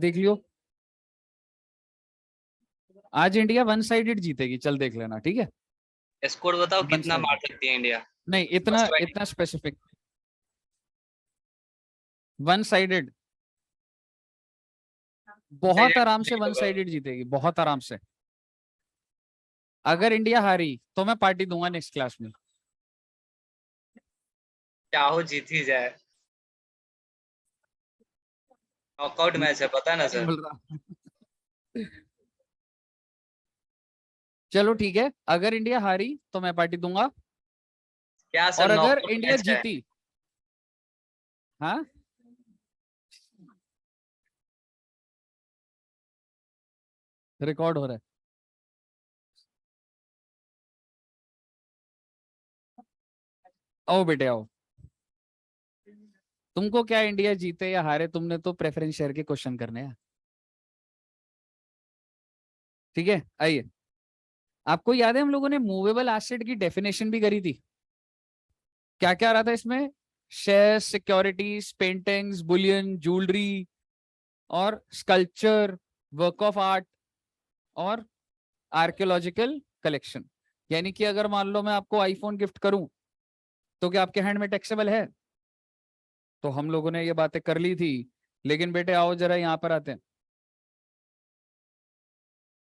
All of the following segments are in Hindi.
देख लियो, आज इंडिया वन साइडेड जीतेगी, चल देख लेना, ठीक है। स्कोर बताओ वन कितना मार साइडेड सकती है इंडिया नहीं, इतना फर्स्ट बैटिंग। इतना स्पेसिफिक, वन साइडेड, बहुत आराम से वन साइडेड जीतेगी, बहुत आराम से। अगर इंडिया हारी तो मैं पार्टी दूंगा नेक्स्ट क्लास में। चाहो जीत ही जाए, नॉकआउट मैच है पता ना नहीं सर। बोल रहा। चलो ठीक है, अगर इंडिया हारी तो मैं पार्टी दूंगा, क्या सर और अगर नॉकआउट इंडिया मैच है। जीती, हाँ, रिकॉर्ड हो रहा है। आओ बेटे आओ, तुमको क्या इंडिया जीते या हारे, तुमने तो प्रेफरेंस शेयर के क्वेश्चन करने हैं, ठीक है। आइए, आपको याद है हम लोगों ने मूवेबल एसेट की डेफिनेशन भी करी थी, क्या क्या आ रहा था इसमें? Shares, securities, paintings, Boolean, jewellery और स्कल्पचर, वर्क ऑफ आर्ट और आर्कियोलॉजिकल कलेक्शन। यानी कि अगर मान लो मैं आपको आईफोन गिफ्ट करूं तो क्या आपके हैंड में टैक्सेबल है? तो हम लोगों ने ये बातें कर ली थी, लेकिन बेटे आओ जरा यहाँ पर आते हैं।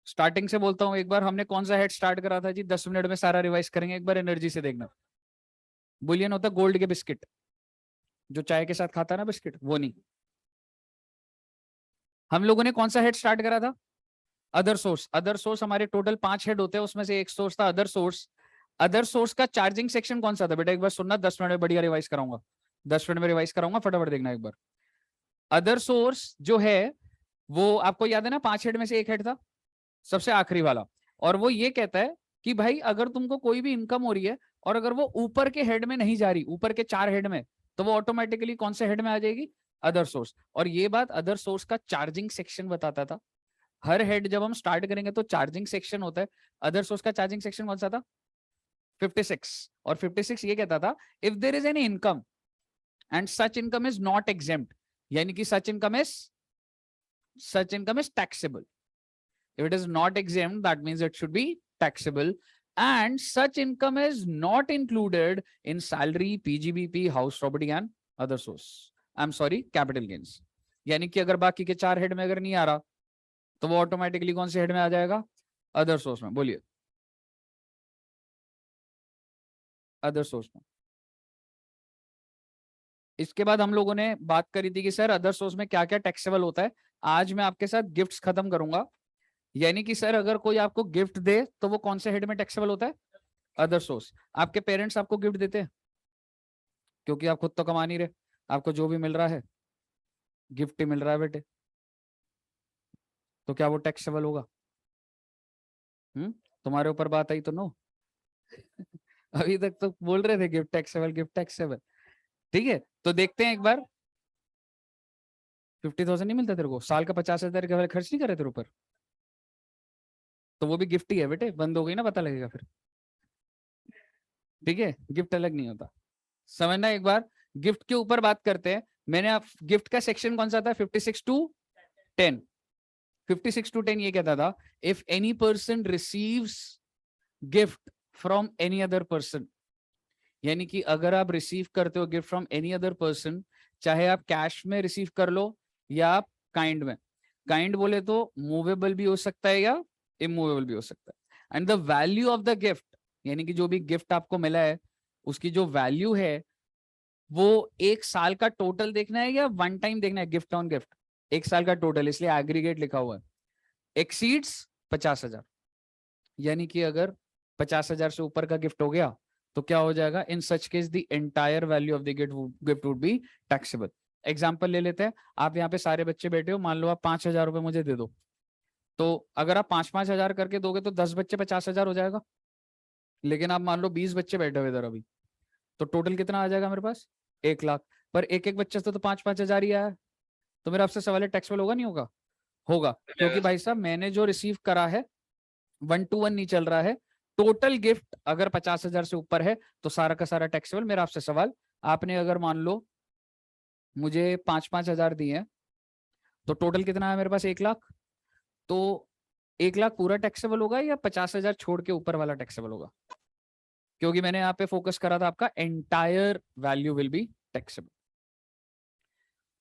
स्टार्टिंग से बोलता हूँ एक बार, हमने कौन सा हेड स्टार्ट करा था जी? 10 मिनट में सारा रिवाइज करेंगे, एक बार एनर्जी से देखना। बुलियन होता है गोल्ड के बिस्किट, जो चाय के साथ खाता है ना बिस्किट, वो नहीं। हम लोगों ने कौन सा हेड स्टार्ट करा था? Other source. अदर सोर्स हमारे टोटल 5 हेड होते हैं, उसमें से एक सोर्स था अदर सोर्स। अदर सोर्स का चार्जिंग सेक्शन कौन सा था बेटा? एक बार सुनना, 10 मिनट में बढ़िया रिवाइज कराऊंगा, 10 मिनट में रिवाइज कराऊंगा, फटाफट देखना एक बार। अदर सोर्स जो है वो आपको याद है ना, 5 हेड में से एक हेड था, सबसे आखिरी वाला। और वो ये कहता है कि भाई अगर तुमको कोई भी इनकम हो रही है और अगर वो ऊपर के हेड में नहीं जा रही, ऊपर के 4 हेड में, तो वो ऑटोमेटिकली कौन से हेड में आ जाएगी? Other source. और ये बात अदर सोर्स का चार्जिंग सेक्शन बताता था। हर हेड जब हम स्टार्ट करेंगे तो चार्जिंग सेक्शन होता है। अदर सोर्स का चार्जिंग सेक्शन कौन सा था? 56। और 56 ये कहता था, if there is any income and such income is not exempt, यानी कि such income is taxable. If it is not exempt, that means it should be taxable. And such income is not included in salary, PGBP, house property and other source. I'm sorry, capital gains. यानी कि अगर बाकी के 4 हेड में अगर नहीं आ रहा तो वो ऑटोमेटिकली कौन से हेड में आ जाएगा? अदर सोर्स में। बोलिए, अदर सोर्स में। इसके बाद हम लोगों ने बात करी थी कि सर अदर सोर्स में क्या क्या टैक्सेबल होता है। आज मैं आपके साथ गिफ्ट्स खत्म करूंगा। यानी कि सर अगर कोई आपको गिफ्ट दे तो वो कौन से हेड में टैक्सेबल होता है? Other source. आपके पेरेंट्स आपको गिफ्ट देते हैं क्योंकि आप खुद तो कमा नहीं रहे, आपको जो भी मिल रहा है गिफ्ट ही मिल रहा है बेटे, तो क्या वो टैक्सेबल होगा? तुम्हारे ऊपर बात आई तो नो। अभी तक तो बोल रहे थे गिफ्ट टैक्सेबल, गिफ्ट टैक्सेबल। ठीक है, तो देखते हैं एक बार। 50,000 नहीं मिलता तेरे को साल का? 50,000 का खर्च नहीं करे तेरे ऊपर, तो वो भी गिफ्ट ही है बेटे, बंद हो गई ना, पता लगेगा फिर। ठीक है, गिफ्ट अलग नहीं होता, समझना एक बार। गिफ्ट के ऊपर बात करते हैं। मैंने आप गिफ्ट का सेक्शन कौन सा था? 56 to 10। 56 to 10 ये कहता था, if any person receives gift from any other person, यानी कि अगर आप रिसीव करते हो gift from any other person, चाहे आप कैश में रिसीव कर लो या आप काइंड में। काइंड बोले तो मूवेबल भी हो सकता है या इमूवेबल भी हो सकता है। And the value of the gift, यानी कि जो भी गिफ्ट आपको मिला है उसकी जो वैल्यू है वो एक साल का टोटल देखना है या वन टाइम देखना है? गिफ्ट ऑन गिफ्ट एक साल का टोटल, इसलिए एग्रीगेट लिखा हुआ है। एक्सीड्स 50,000, यानी कि अगर 50,000 से ऊपर का गिफ्ट हो गया तो क्या हो जाएगा? In such case the entire value of the gift would be taxable. Example ले लेते हैं, आप यहाँ पे सारे बच्चे बैठे हो, मान लो आप 5,000 रुपए मुझे दे दो, तो अगर आप 5,500 करके दोगे तो 10 बच्चे 50,000 हो जाएगा। लेकिन आप मान लो 20 बच्चे बैठे हुए इधर अभी, तो टोटल कितना आ जाएगा मेरे पास? 1 लाख। पर एक एक बच्चे से तो 5,500 ही आया है, तो मेरा आपसे सवाल है टैक्सेबल होगा नहीं होगा? होगा, क्योंकि भाई साहब मैंने जो रिसीव करा है 1 to 1 नहीं चल रहा है। टोटल गिफ्ट अगर 50,000 से ऊपर है तो सारा का सारा टैक्सेबल। मेरा आपसे सवाल, आपने अगर मान लो मुझे 5,500 दिए हैं तो टोटल कितना है मेरे पास 1 लाख। तो 1 लाख पूरा टैक्सेबल होगा या 50,000 छोड़ के ऊपर वाला टैक्सेबल होगा? क्योंकि मैंने यहाँ पे फोकस करा था आपका entire value will be taxable.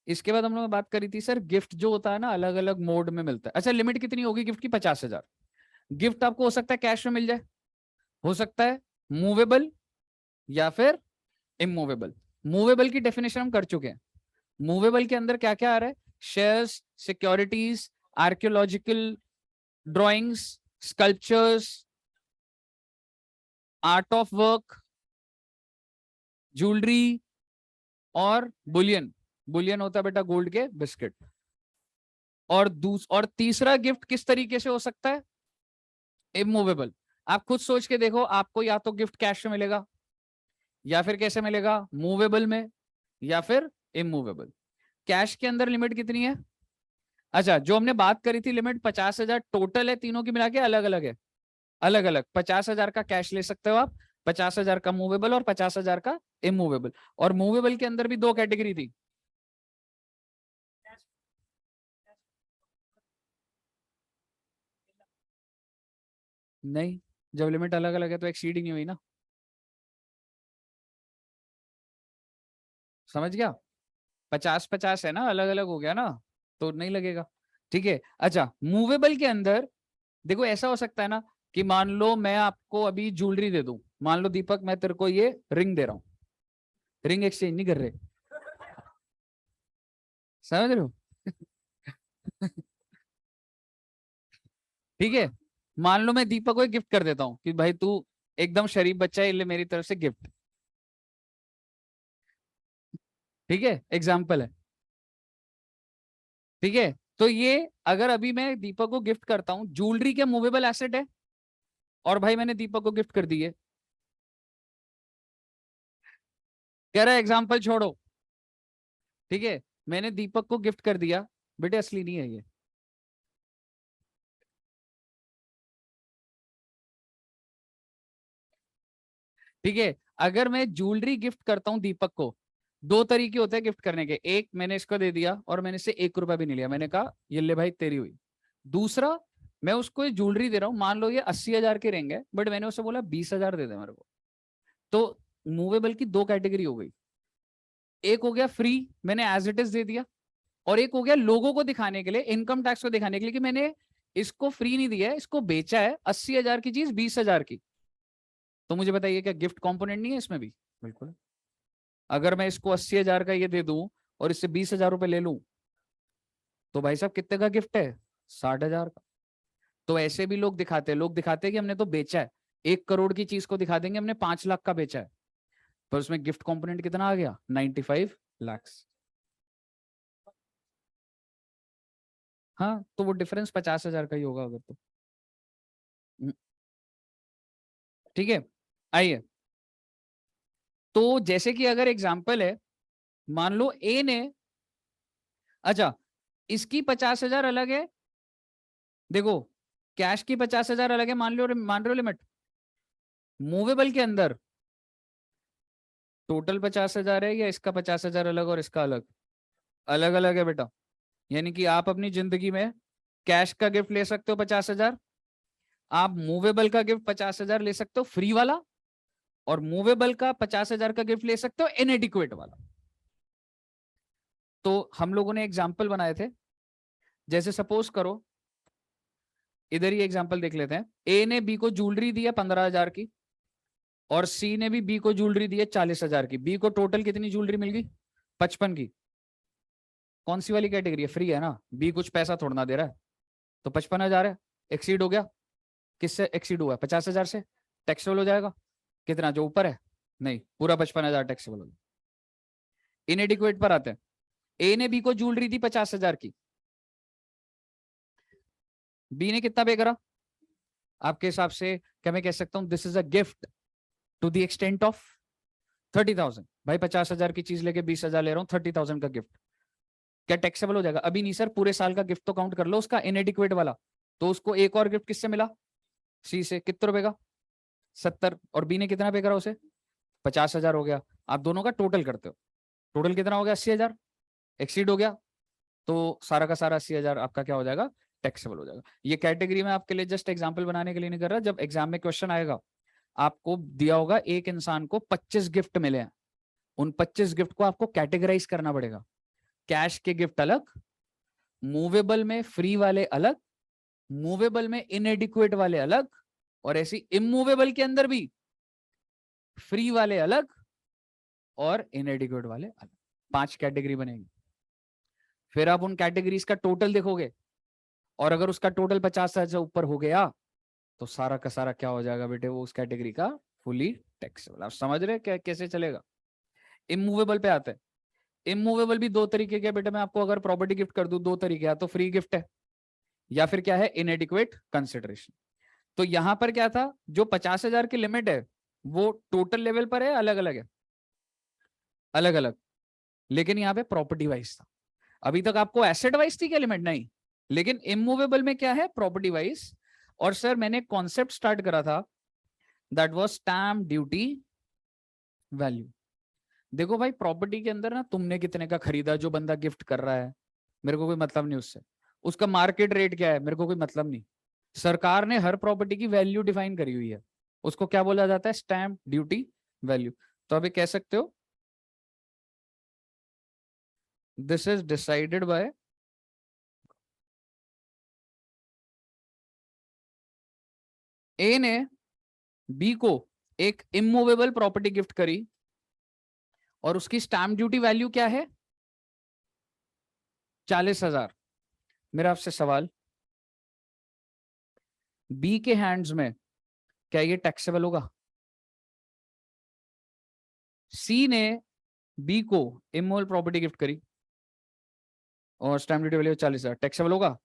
इसके बाद हम लोग बात करी थी सर गिफ्ट जो होता है ना अलग अलग मोड में मिलता है। अच्छा लिमिट कितनी होगी गिफ्ट की? 50,000। गिफ्ट आपको हो सकता है कैश में मिल जाए, हो सकता है मूवेबल या फिर इमूवेबल। मूवेबल की डेफिनेशन हम कर चुके हैं। मूवेबल के अंदर क्या क्या आ रहा है? Shares, securities, archaeological drawings, sculptures, art of work, jewellery और बुलियन। बुलियन होता है बेटा गोल्ड के बिस्किट। और तीसरा गिफ्ट किस तरीके से हो सकता है? इमूवेबल। आप खुद सोच के देखो, आपको या तो गिफ्ट कैश में मिलेगा या फिर कैसे मिलेगा? मूवेबल में या फिर इमूवेबल। कैश के अंदर लिमिट कितनी है? अच्छा जो हमने बात करी थी लिमिट 50,000 टोटल है, तीनों की मिला के अलग अलग है। अलग अलग 50,000 का कैश ले सकते हो आप, 50,000 का मूवेबल और 50,000 का इमूवेबल। और मूवेबल के अंदर भी दो कैटेगरी थी। नहीं, जब लिमिट अलग अलग है तो एक्सीड ही नहीं हुई ना। समझ गया? 50-50 है ना, अलग अलग हो गया ना, तो नहीं लगेगा। ठीक है। अच्छा मूवेबल के अंदर देखो ऐसा हो सकता है ना कि मान लो मैं आपको अभी ज्वेलरी दे दूं। मान लो दीपक मैं तेरे को ये रिंग दे रहा हूं, रिंग एक्सचेंज नहीं कर रहे, समझ रहे हो? ठीक है। मान लो मैं दीपक को एक गिफ्ट कर देता हूं कि भाई तू एकदम शरीफ बच्चा है, ले मेरी तरफ से गिफ्ट। ठीक है, एग्जाम्पल है। ठीक है, तो ये अगर अभी मैं दीपक को गिफ्ट करता हूं, ज्वेलरी के मूवेबल एसेट है और भाई मैंने दीपक को गिफ्ट कर दी है। कह रहा है एग्जाम्पल छोड़ो। ठीक है, मैंने दीपक को गिफ्ट कर दिया, बेटे असली नहीं है ये। ठीक है, अगर मैं ज्वेलरी गिफ्ट करता हूं दीपक को, दो तरीके होते हैं गिफ्ट करने के। एक, मैंने इसको दे दिया और मैंने इससे 1 रुपया भी नहीं लिया, मैंने कहा ये ले भाई तेरी हुई। दूसरा, मैं उसको ये ज्वेलरी दे रहा हूं, मान लो ये 80,000 के रिंग है, बट मैंने उससे बोला 20,000 दे दे मेरे को। तो मूवेबल की दो कैटेगरी हो गई। एक हो गया फ्री, मैंने एज इट इज दे दिया। और एक हो गया लोगों को दिखाने के लिए, इनकम टैक्स को दिखाने के लिए कि मैंने इसको फ्री नहीं दिया है, इसको बेचा है 80,000 की चीज 20,000 की। तो मुझे बताइए क्या गिफ्ट कंपोनेंट नहीं है इसमें भी? बिल्कुल। अगर मैं इसको 80,000 का ये दे दूं और इससे 20,000 रुपए ले लूं, तो भाई साहब कितने का गिफ्ट है? 60,000 का। तो ऐसे भी लोग दिखाते हैं, लोग दिखाते हैं कि हमने तो बेचा है। 1 करोड़ की चीज को दिखा देंगे हमने 5 लाख का बेचा है, पर उसमें गिफ्ट कंपोनेंट कितना आ गया? 95 lakhs। हाँ, तो वो डिफरेंस 50,000 का ही होगा अगर तो। हम्म, ठीक है। आइए, तो जैसे कि अगर एग्जाम्पल है, मान लो ए ने, अच्छा इसकी 50,000 अलग है, देखो कैश की 50,000 अलग है, मान रहे हो लिमिट। मूवेबल के अंदर टोटल 50,000 है या इसका 50,000 अलग और इसका अलग? अलग अलग है बेटा। यानी कि आप अपनी जिंदगी में कैश का गिफ्ट ले सकते हो 50,000, आप मूवेबल का गिफ्ट 50,000 ले सकते हो फ्री वाला, और मूवेबल का 50,000 का गिफ्ट ले सकते हो इनएडिक्वेट वाला। तो हम लोगों ने एग्जाम्पल बनाए थे, जैसे सपोज करो, इधर ही एग्जाम्पल देख लेते हैं। ए ने बी को ज्वेलरी दिया 15,000 की, और सी ने भी बी को ज्वेलरी दी है 40,000 की। बी को टोटल कितनी ज्वेलरी मिल गई? 55 की। कौन सी वाली कैटेगरी है? फ्री है ना, बी कुछ पैसा थोड़ा ना दे रहा है। तो 55,000 है, एक्सीड हो गया। किससे एक्सीड हुआ? 50,000 से। टैक्सेबल हो जाएगा कितना जो ऊपर है? नहीं, पूरा 55,000 टैक्सेबल हो गया। इनएडिक्वेट पर आते हैं। ए ने बी को ज्वेलरी दी 50,000 की, बी ने कितना पे करा आपके हिसाब से? क्या मैं कह सकता हूं this is a gift to the extent of 30,000? भाई 50,000 की चीज लेके 20,000 ले रहा हूँ, 30,000 का गिफ्ट, क्या टैक्सेबल हो जाएगा? अभी नहीं सर, पूरे साल का गिफ्ट तो काउंट कर लो उसका इनएडिक्वेट वाला। तो उसको एक और गिफ्ट किससे मिला? सी से। कितने रुपए का? 70। और बी ने कितना पे करा उसे? 50,000 हो गया। आप दोनों का टोटल करते हो, टोटल कितना हो गया? 80,000। एक्सीड हो गया। तो सारा का सारा 80,000 आपका क्या हो जाएगा, टैक्सेबल हो जाएगा। ये कैटेगरी में आपके लिए जस्ट एग्जाम्पल बनाने के लिए नहीं कर रहा, जब एग्जाम में क्वेश्चन आएगा आपको दिया होगा एक इंसान को 25 गिफ्ट मिले हैं, उन 25 गिफ्ट को आपको कैटेगराइज करना पड़ेगा। कैश के गिफ्ट अलग, मूवेबल में फ्री वाले अलग, मूवेबल में इनएडिक्वेट वाले अलग, और ऐसी इमूवेबल के अंदर भी फ्री वाले अलग और इनएडिक्वेट वाले अलग, 5 कैटेगरी बनेगी। फिर आप उन कैटेगरीज का टोटल देखोगे, और अगर उसका टोटल 50,000 से ऊपर हो गया तो सारा का सारा क्या हो जाएगा बेटे, वो उस कैटेगरी का फुली टैक्सेबल। आप समझ रहे हैं कैसे चलेगा। इमूवेबल पे आते हैं। इमूवेबल भी दो तरीके के बेटे, मैं आपको अगर प्रॉपर्टी गिफ्ट कर दूं, दो तरीके, या तो फ्री गिफ्ट है या फिर क्या है, इनएडिक्वेट कंसिडरेशन। तो यहां पर क्या था, जो 50,000 की लिमिट है वो टोटल लेवल पर है, अलग अलग है, अलग अलग, लेकिन यहाँ पे प्रॉपर्टी वाइज था। अभी तक आपको एसेट वाइज थी क्या लिमिट, नहीं, लेकिन इमूवेबल में क्या है, प्रॉपर्टी वाइज। और सर मैंने कॉन्सेप्ट स्टार्ट करा था, that was stamp duty value. देखो भाई, प्रॉपर्टी के अंदर ना तुमने कितने का खरीदा, जो बंदा गिफ्ट कर रहा है मेरे को कोई मतलब नहीं उससे, उसका मार्केट रेट क्या है मेरे को कोई मतलब नहीं। सरकार ने हर प्रॉपर्टी की वैल्यू डिफाइन करी हुई है, उसको क्या बोला जाता है, स्टैम्प ड्यूटी वैल्यू। तो अभी कह सकते हो दिस इज डिसाइडेड बाय ए ने बी को एक इमूवेबल प्रॉपर्टी गिफ्ट करी, और उसकी स्टैम्प ड्यूटी वैल्यू क्या है, 40,000। मेरा आपसे सवाल, बी के हैंड्स में क्या ये टैक्सेबल होगा? सी ने बी को इमूवेबल प्रॉपर्टी गिफ्ट करी और स्टैम्प ड्यूटी वैल्यू 40,000, टैक्सेबल होगा?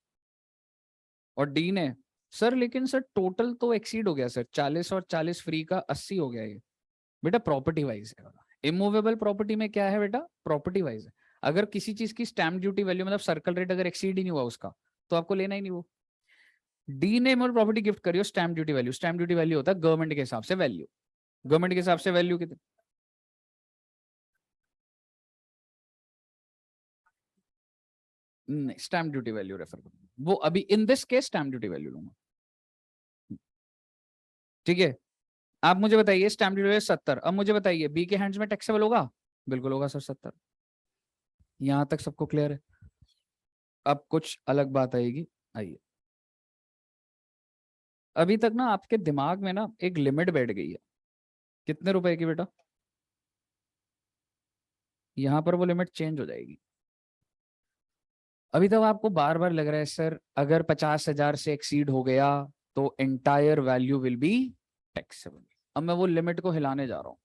और डी ने, सर लेकिन सर टोटल तो एक्सीड हो गया सर, 40 और 40 फ्री का 80 हो गया ये। बेटा प्रॉपर्टी वाइज है, इमूवेबल प्रॉपर्टी में क्या है बेटा, प्रॉपर्टी वाइज है। अगर किसी चीज की स्टैम्प ड्यूटी वैल्यू मतलब सर्कल रेट अगर एक्सीड ही नहीं हुआ उसका, तो आपको लेना ही नहीं वो। डी ने इमूवेबल प्रॉपर्टी गिफ्ट करी हो, stamp duty value, stamp duty value होता है गवर्नमेंट के हिसाब से वैल्यू, गवर्नमेंट के हिसाब से वैल्यू कितनी, नहीं स्टैम्प ड्यूटी वैल्यू रेफर करूंगा, वो अभी in this case stamp duty value लूंगा। ठीक है, आप मुझे बताइए स्टैम्प ड्यूटी 70, अब मुझे बताइए बी के हैंड्स में टैक्सेबल होगा? बिल्कुल होगा सर 70। यहां तक सबको क्लियर है? अब कुछ अलग बात आएगी, आइए। अभी तक ना आपके दिमाग में ना एक लिमिट बैठ गई है, कितने रुपए की बेटा, यहां पर वो लिमिट चेंज हो जाएगी। अभी तक आपको बार बार लग रहा है सर अगर 50,000 से एक्सीड हो गया तो entire value will be taxable. अब मैं वो लिमिट को हिलाने जा रहा हूं।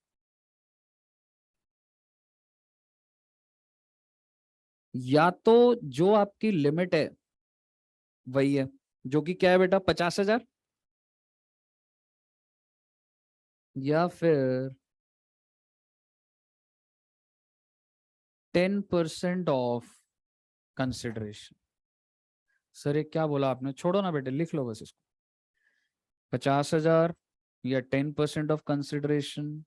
या तो जो आपकी लिमिट है वही है, जो कि क्या है बेटा, 50,000, या फिर 10% ऑफ कंसिडरेशन। सर ये क्या बोला आपने, छोड़ो ना बेटे, लिख लो बस इसको, 50,000 या 10% of consideration,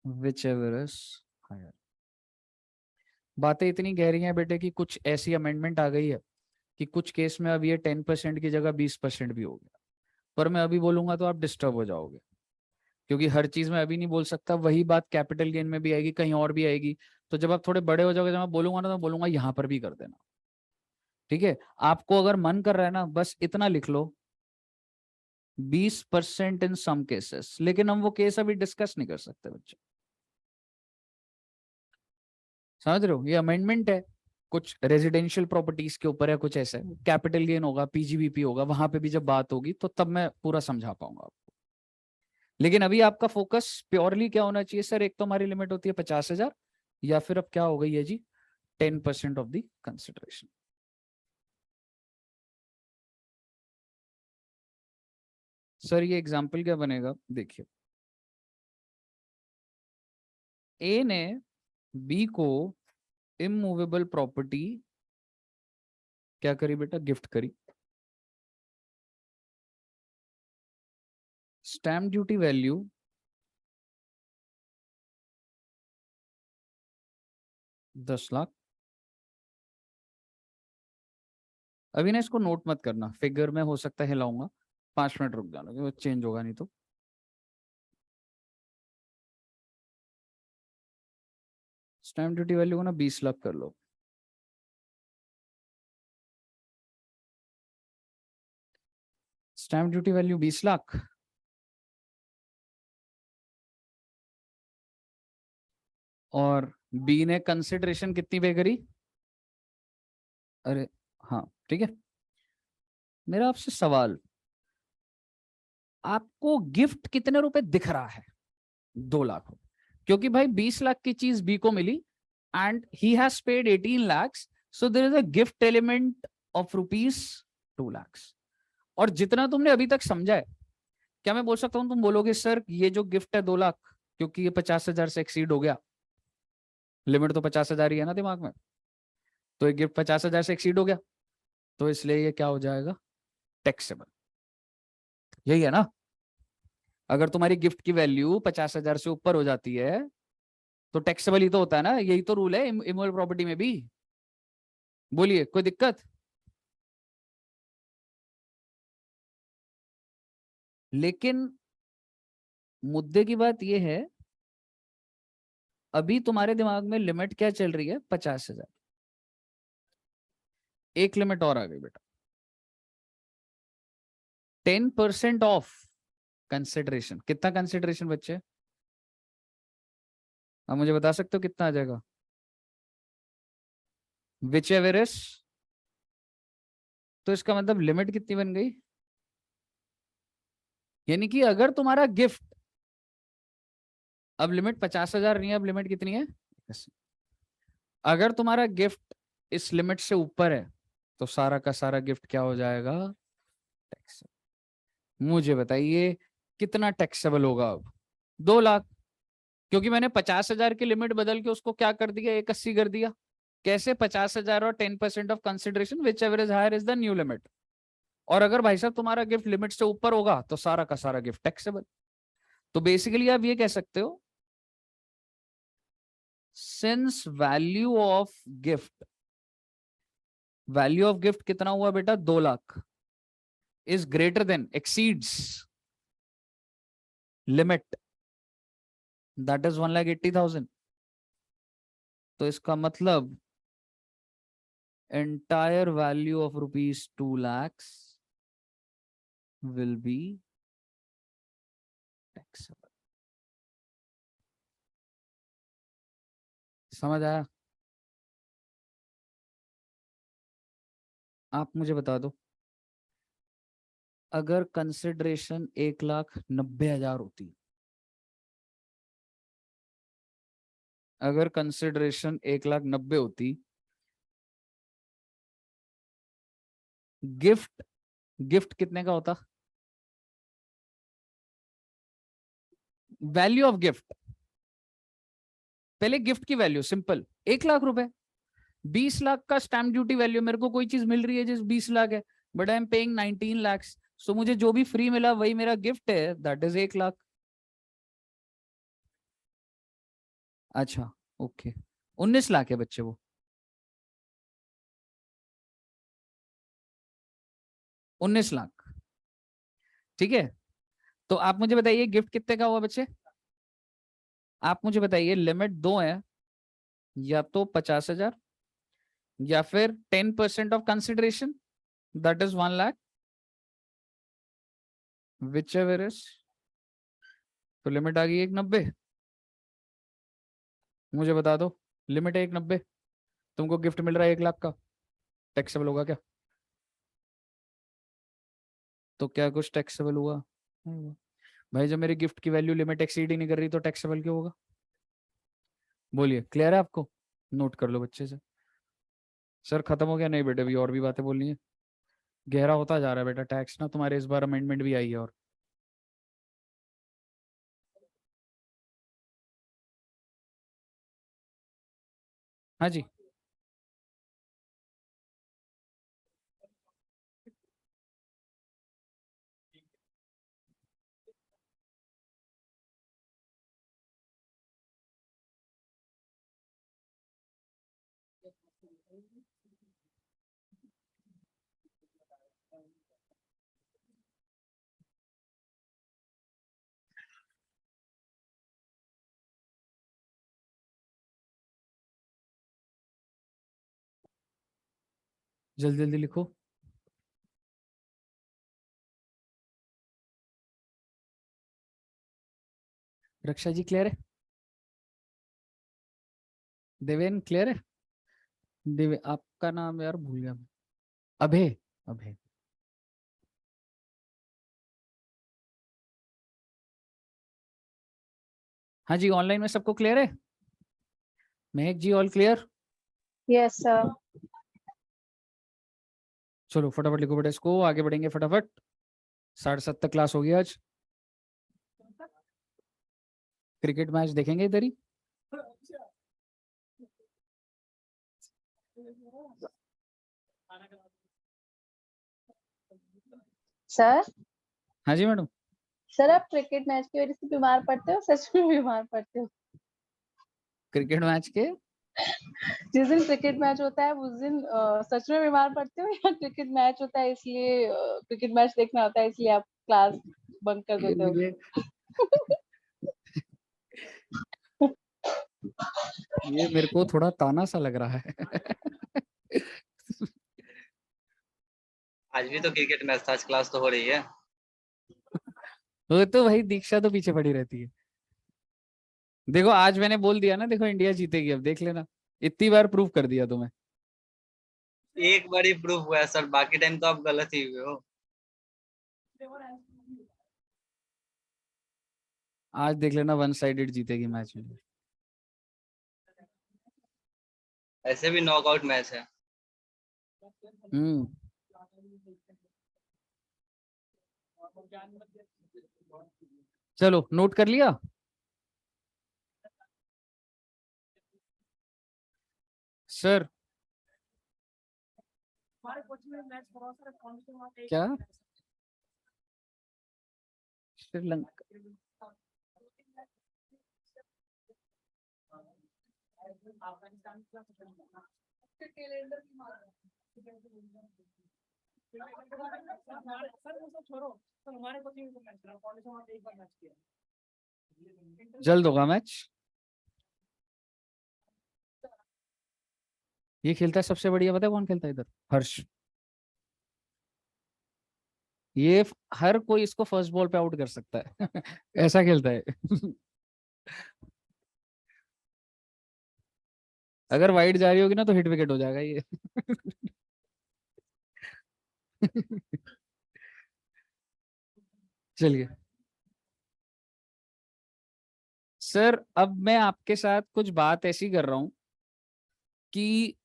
whichever is higher. बातें इतनी गहरी हैं बेटे कि कुछ ऐसी अमेंडमेंट आ गई है कि कुछ केस में अब ये 10% की जगह 20% भी हो गया। पर मैं अभी बोलूंगा तो आप डिस्टर्ब हो जाओगे, क्योंकि हर चीज में अभी नहीं बोल सकता, वही बात कैपिटल गेन में भी आएगी, कहीं और भी आएगी। तो जब आप थोड़े बड़े हो जाओगे, जब मैं बोलूंगा ना, तो बोलूंगा यहाँ पर भी कर देना। ठीक है, आपको अगर मन कर रहा है ना, बस इतना लिख लो, 20% इन सम केसेस, लेकिन हम वो केस अभी डिस्कस नहीं कर सकते बच्चे। समझ रहे हो, ये अमेंडमेंट है, कुछ रेजिडेंशियल प्रॉपर्टीज के ऊपर है, कुछ ऐसा कैपिटल गेन होगा, पीजीबीपी होगा, वहां पे भी जब बात होगी तो तब मैं पूरा समझा पाऊंगा आपको। लेकिन अभी आपका फोकस प्योरली क्या होना चाहिए सर, एक तो हमारी लिमिट होती है 50,000, या फिर अब क्या हो गई है जी, 10% ऑफ द कंसिडरेशन। सर ये एग्जाम्पल क्या बनेगा, देखिए, ए ने बी को इमूवेबल प्रॉपर्टी क्या करी बेटा, गिफ्ट करी। Stamp duty value 10 lakh. अभी ना इसको नोट मत करना, फिगर में हो सकता है हिलाऊंगा, 5 मिनट रुक जाना, वो चेंज होगा नहीं तो। स्टैम्प ड्यूटी वैल्यू को ना 20 लाख कर लो। स्टैम्प ड्यूटी वैल्यू 20 लाख, और बी ने कंसिडरेशन कितनी पे करी? अरे हाँ ठीक है। मेरा आपसे सवाल, आपको गिफ्ट कितने रुपए दिख रहा है? 2 लाख रुपए, क्योंकि भाई 20 लाख की चीज बी को मिली and he has paid 18 lakhs, so there is a gift element of rupees 2 lakhs। और जितना तुमने अभी तक समझा है, क्या मैं बोल सकता हूं तुम बोलोगे सर ये जो गिफ्ट है 2 लाख, क्योंकि ये 50,000 से एक्सीड हो गया, लिमिट तो 50,000 ही है ना दिमाग में, तो ये गिफ्ट 50,000 से एक्सीड हो गया, तो इसलिए ये क्या हो जाएगा? टैक्सेबल। यही है ना? अगर तुम्हारी गिफ्ट की वैल्यू 50,000 से ऊपर हो जाती है तो टैक्सेबल ही तो होता है ना, यही तो रूल है इमोरल प्रॉपर्टी में भी। बोलिए, कोई दिक्कत? लेकिन मुद्दे की बात यह है, अभी तुम्हारे दिमाग में लिमिट क्या चल रही है? 50,000। एक लिमिट और आ गई बेटा, 10% ऑफ कंसिडरेशन। कितना कंसिडरेशन बच्चे? आप मुझे बता सकते हो कितना आ जाएगा? विच एवरेस, तो इसका मतलब लिमिट कितनी बन गई? यानी कि अगर तुम्हारा गिफ्ट, अब लिमिट 50,000 नहीं है, अब लिमिट कितनी है? अगर तुम्हारा गिफ्ट इस लिमिट से ऊपर है तो सारा का सारा गिफ्ट क्या हो जाएगा? टैक्स। मुझे बताइए कितना टैक्सेबल होगा अब? 2 लाख, क्योंकि मैंने 50,000 की लिमिट बदल के उसको क्या कर दिया? 180 कर दिया। कैसे? 50,000 और 10% of consideration whichever is higher is the new limit. और अगर भाई साहब तुम्हारा गिफ्ट लिमिट से ऊपर होगा तो सारा का सारा गिफ्ट टैक्सेबल। तो बेसिकली आप ये कह सकते हो, since gift value of gift कितना हुआ बेटा? 2 lakh, is greater than, exceeds limit, that is 1,80,000। तो इसका मतलब entire value of rupees 2 lakhs will be taxable. समझ आया? आप मुझे बता दो, अगर कंसिडरेशन 1,90,000 होती, अगर कंसिडरेशन 1,90,000 होती, गिफ्ट गिफ्ट कितने का होता? वैल्यू ऑफ गिफ्ट, पहले गिफ्ट की वैल्यू सिंपल 1 लाख रुपए। 20 लाख का स्टैम्प ड्यूटी वैल्यू, मेरे को कोई चीज मिल रही है जिस 20 लाख है, but I am paying 19 lakhs, सो मुझे जो भी फ्री मिला वही मेरा गिफ्ट है, दैट इज 1 लाख। अच्छा, ओके। 19 लाख है बच्चे वो, 19 लाख। ठीक है, तो आप मुझे बताइए गिफ्ट कितने का हुआ बच्चे? आप मुझे बताइए, लिमिट दो है, या तो 50,000 या फिर 10% of consideration, that is 1 lakh, which ever is. तो लिमिट आ गई 1,90,000। मुझे बता दो, लिमिट है 1,90,000, तुमको गिफ्ट मिल रहा है 1 लाख का, टैक्सेबल होगा क्या? तो क्या कुछ टैक्सेबल हुआ? नहीं हुआ। भाई जब मेरी गिफ्ट की वैल्यू लिमिट एक्सीड ही नहीं कर रही तो टैक्सेबल क्यों होगा? बोलिए, क्लियर है आपको? नोट कर लो बच्चे से। सर खत्म हो गया? नहीं बेटे, अभी और भी बातें बोलनी है। गहरा होता जा रहा है बेटा टैक्स ना, तुम्हारे इस बार अमेंडमेंट भी आई है। और हाँ जी। जल्दी जल्दी लिखो। रक्षा जी क्लियर है? देवेन क्लियर है? देवे आपका नाम यार भूल गया मैं। अभय। अभय। हाँ जी, ऑनलाइन में सबको क्लियर है? महक जी ऑल क्लियर? Yes sir. चलो फटाफट लिखो बेटा इसको, आगे बढ़ेंगे फटाफट। 7:30 तक क्लास होगी आज। क्रिकेट मैच देखेंगे इधर ही। सर हाँ जी मैडम। सर आप क्रिकेट मैच की वजह से बीमार पड़ते हो, सच में बीमार पड़ते हो? क्रिकेट मैच के जिस दिन क्रिकेट मैच होता है उस दिन सच में बीमार पड़ते हो, या क्रिकेट मैच होता है इसलिए क्रिकेट मैच देखना होता है इसलिए आप क्लास बंक कर देते हो? मुझे ये मेरे को थोड़ा ताना सा लग रहा है। आज भी तो क्रिकेट मैच था, आज क्लास तो हो रही है। वो तो भाई दीक्षा तो पीछे पड़ी रहती है। देखो आज मैंने बोल दिया ना, देखो इंडिया जीतेगी, अब देख लेना। इतनी बार प्रूव कर दिया तुम्हें। एक बार ही प्रूफ हुआ है सर, बाकी टाइम तो आप गलत ही हुए हो। आज देख लेना वन साइडेड जीतेगी मैच में। ऐसे भी नॉकआउट मैच है। हम्म। चलो नोट कर लिया। सर क्या श्रीलंका? जल्द होगा मैच। ये खेलता है सबसे बढ़िया, पता है कौन खेलता है इधर? हर्ष। ये हर कोई इसको फर्स्ट बॉल पे आउट कर सकता है। ऐसा खेलता है। अगर वाइड जा रही होगी ना तो हिट विकेट हो जाएगा ये। चलिए सर, अब मैं आपके साथ कुछ बात ऐसी कर रहा हूं कि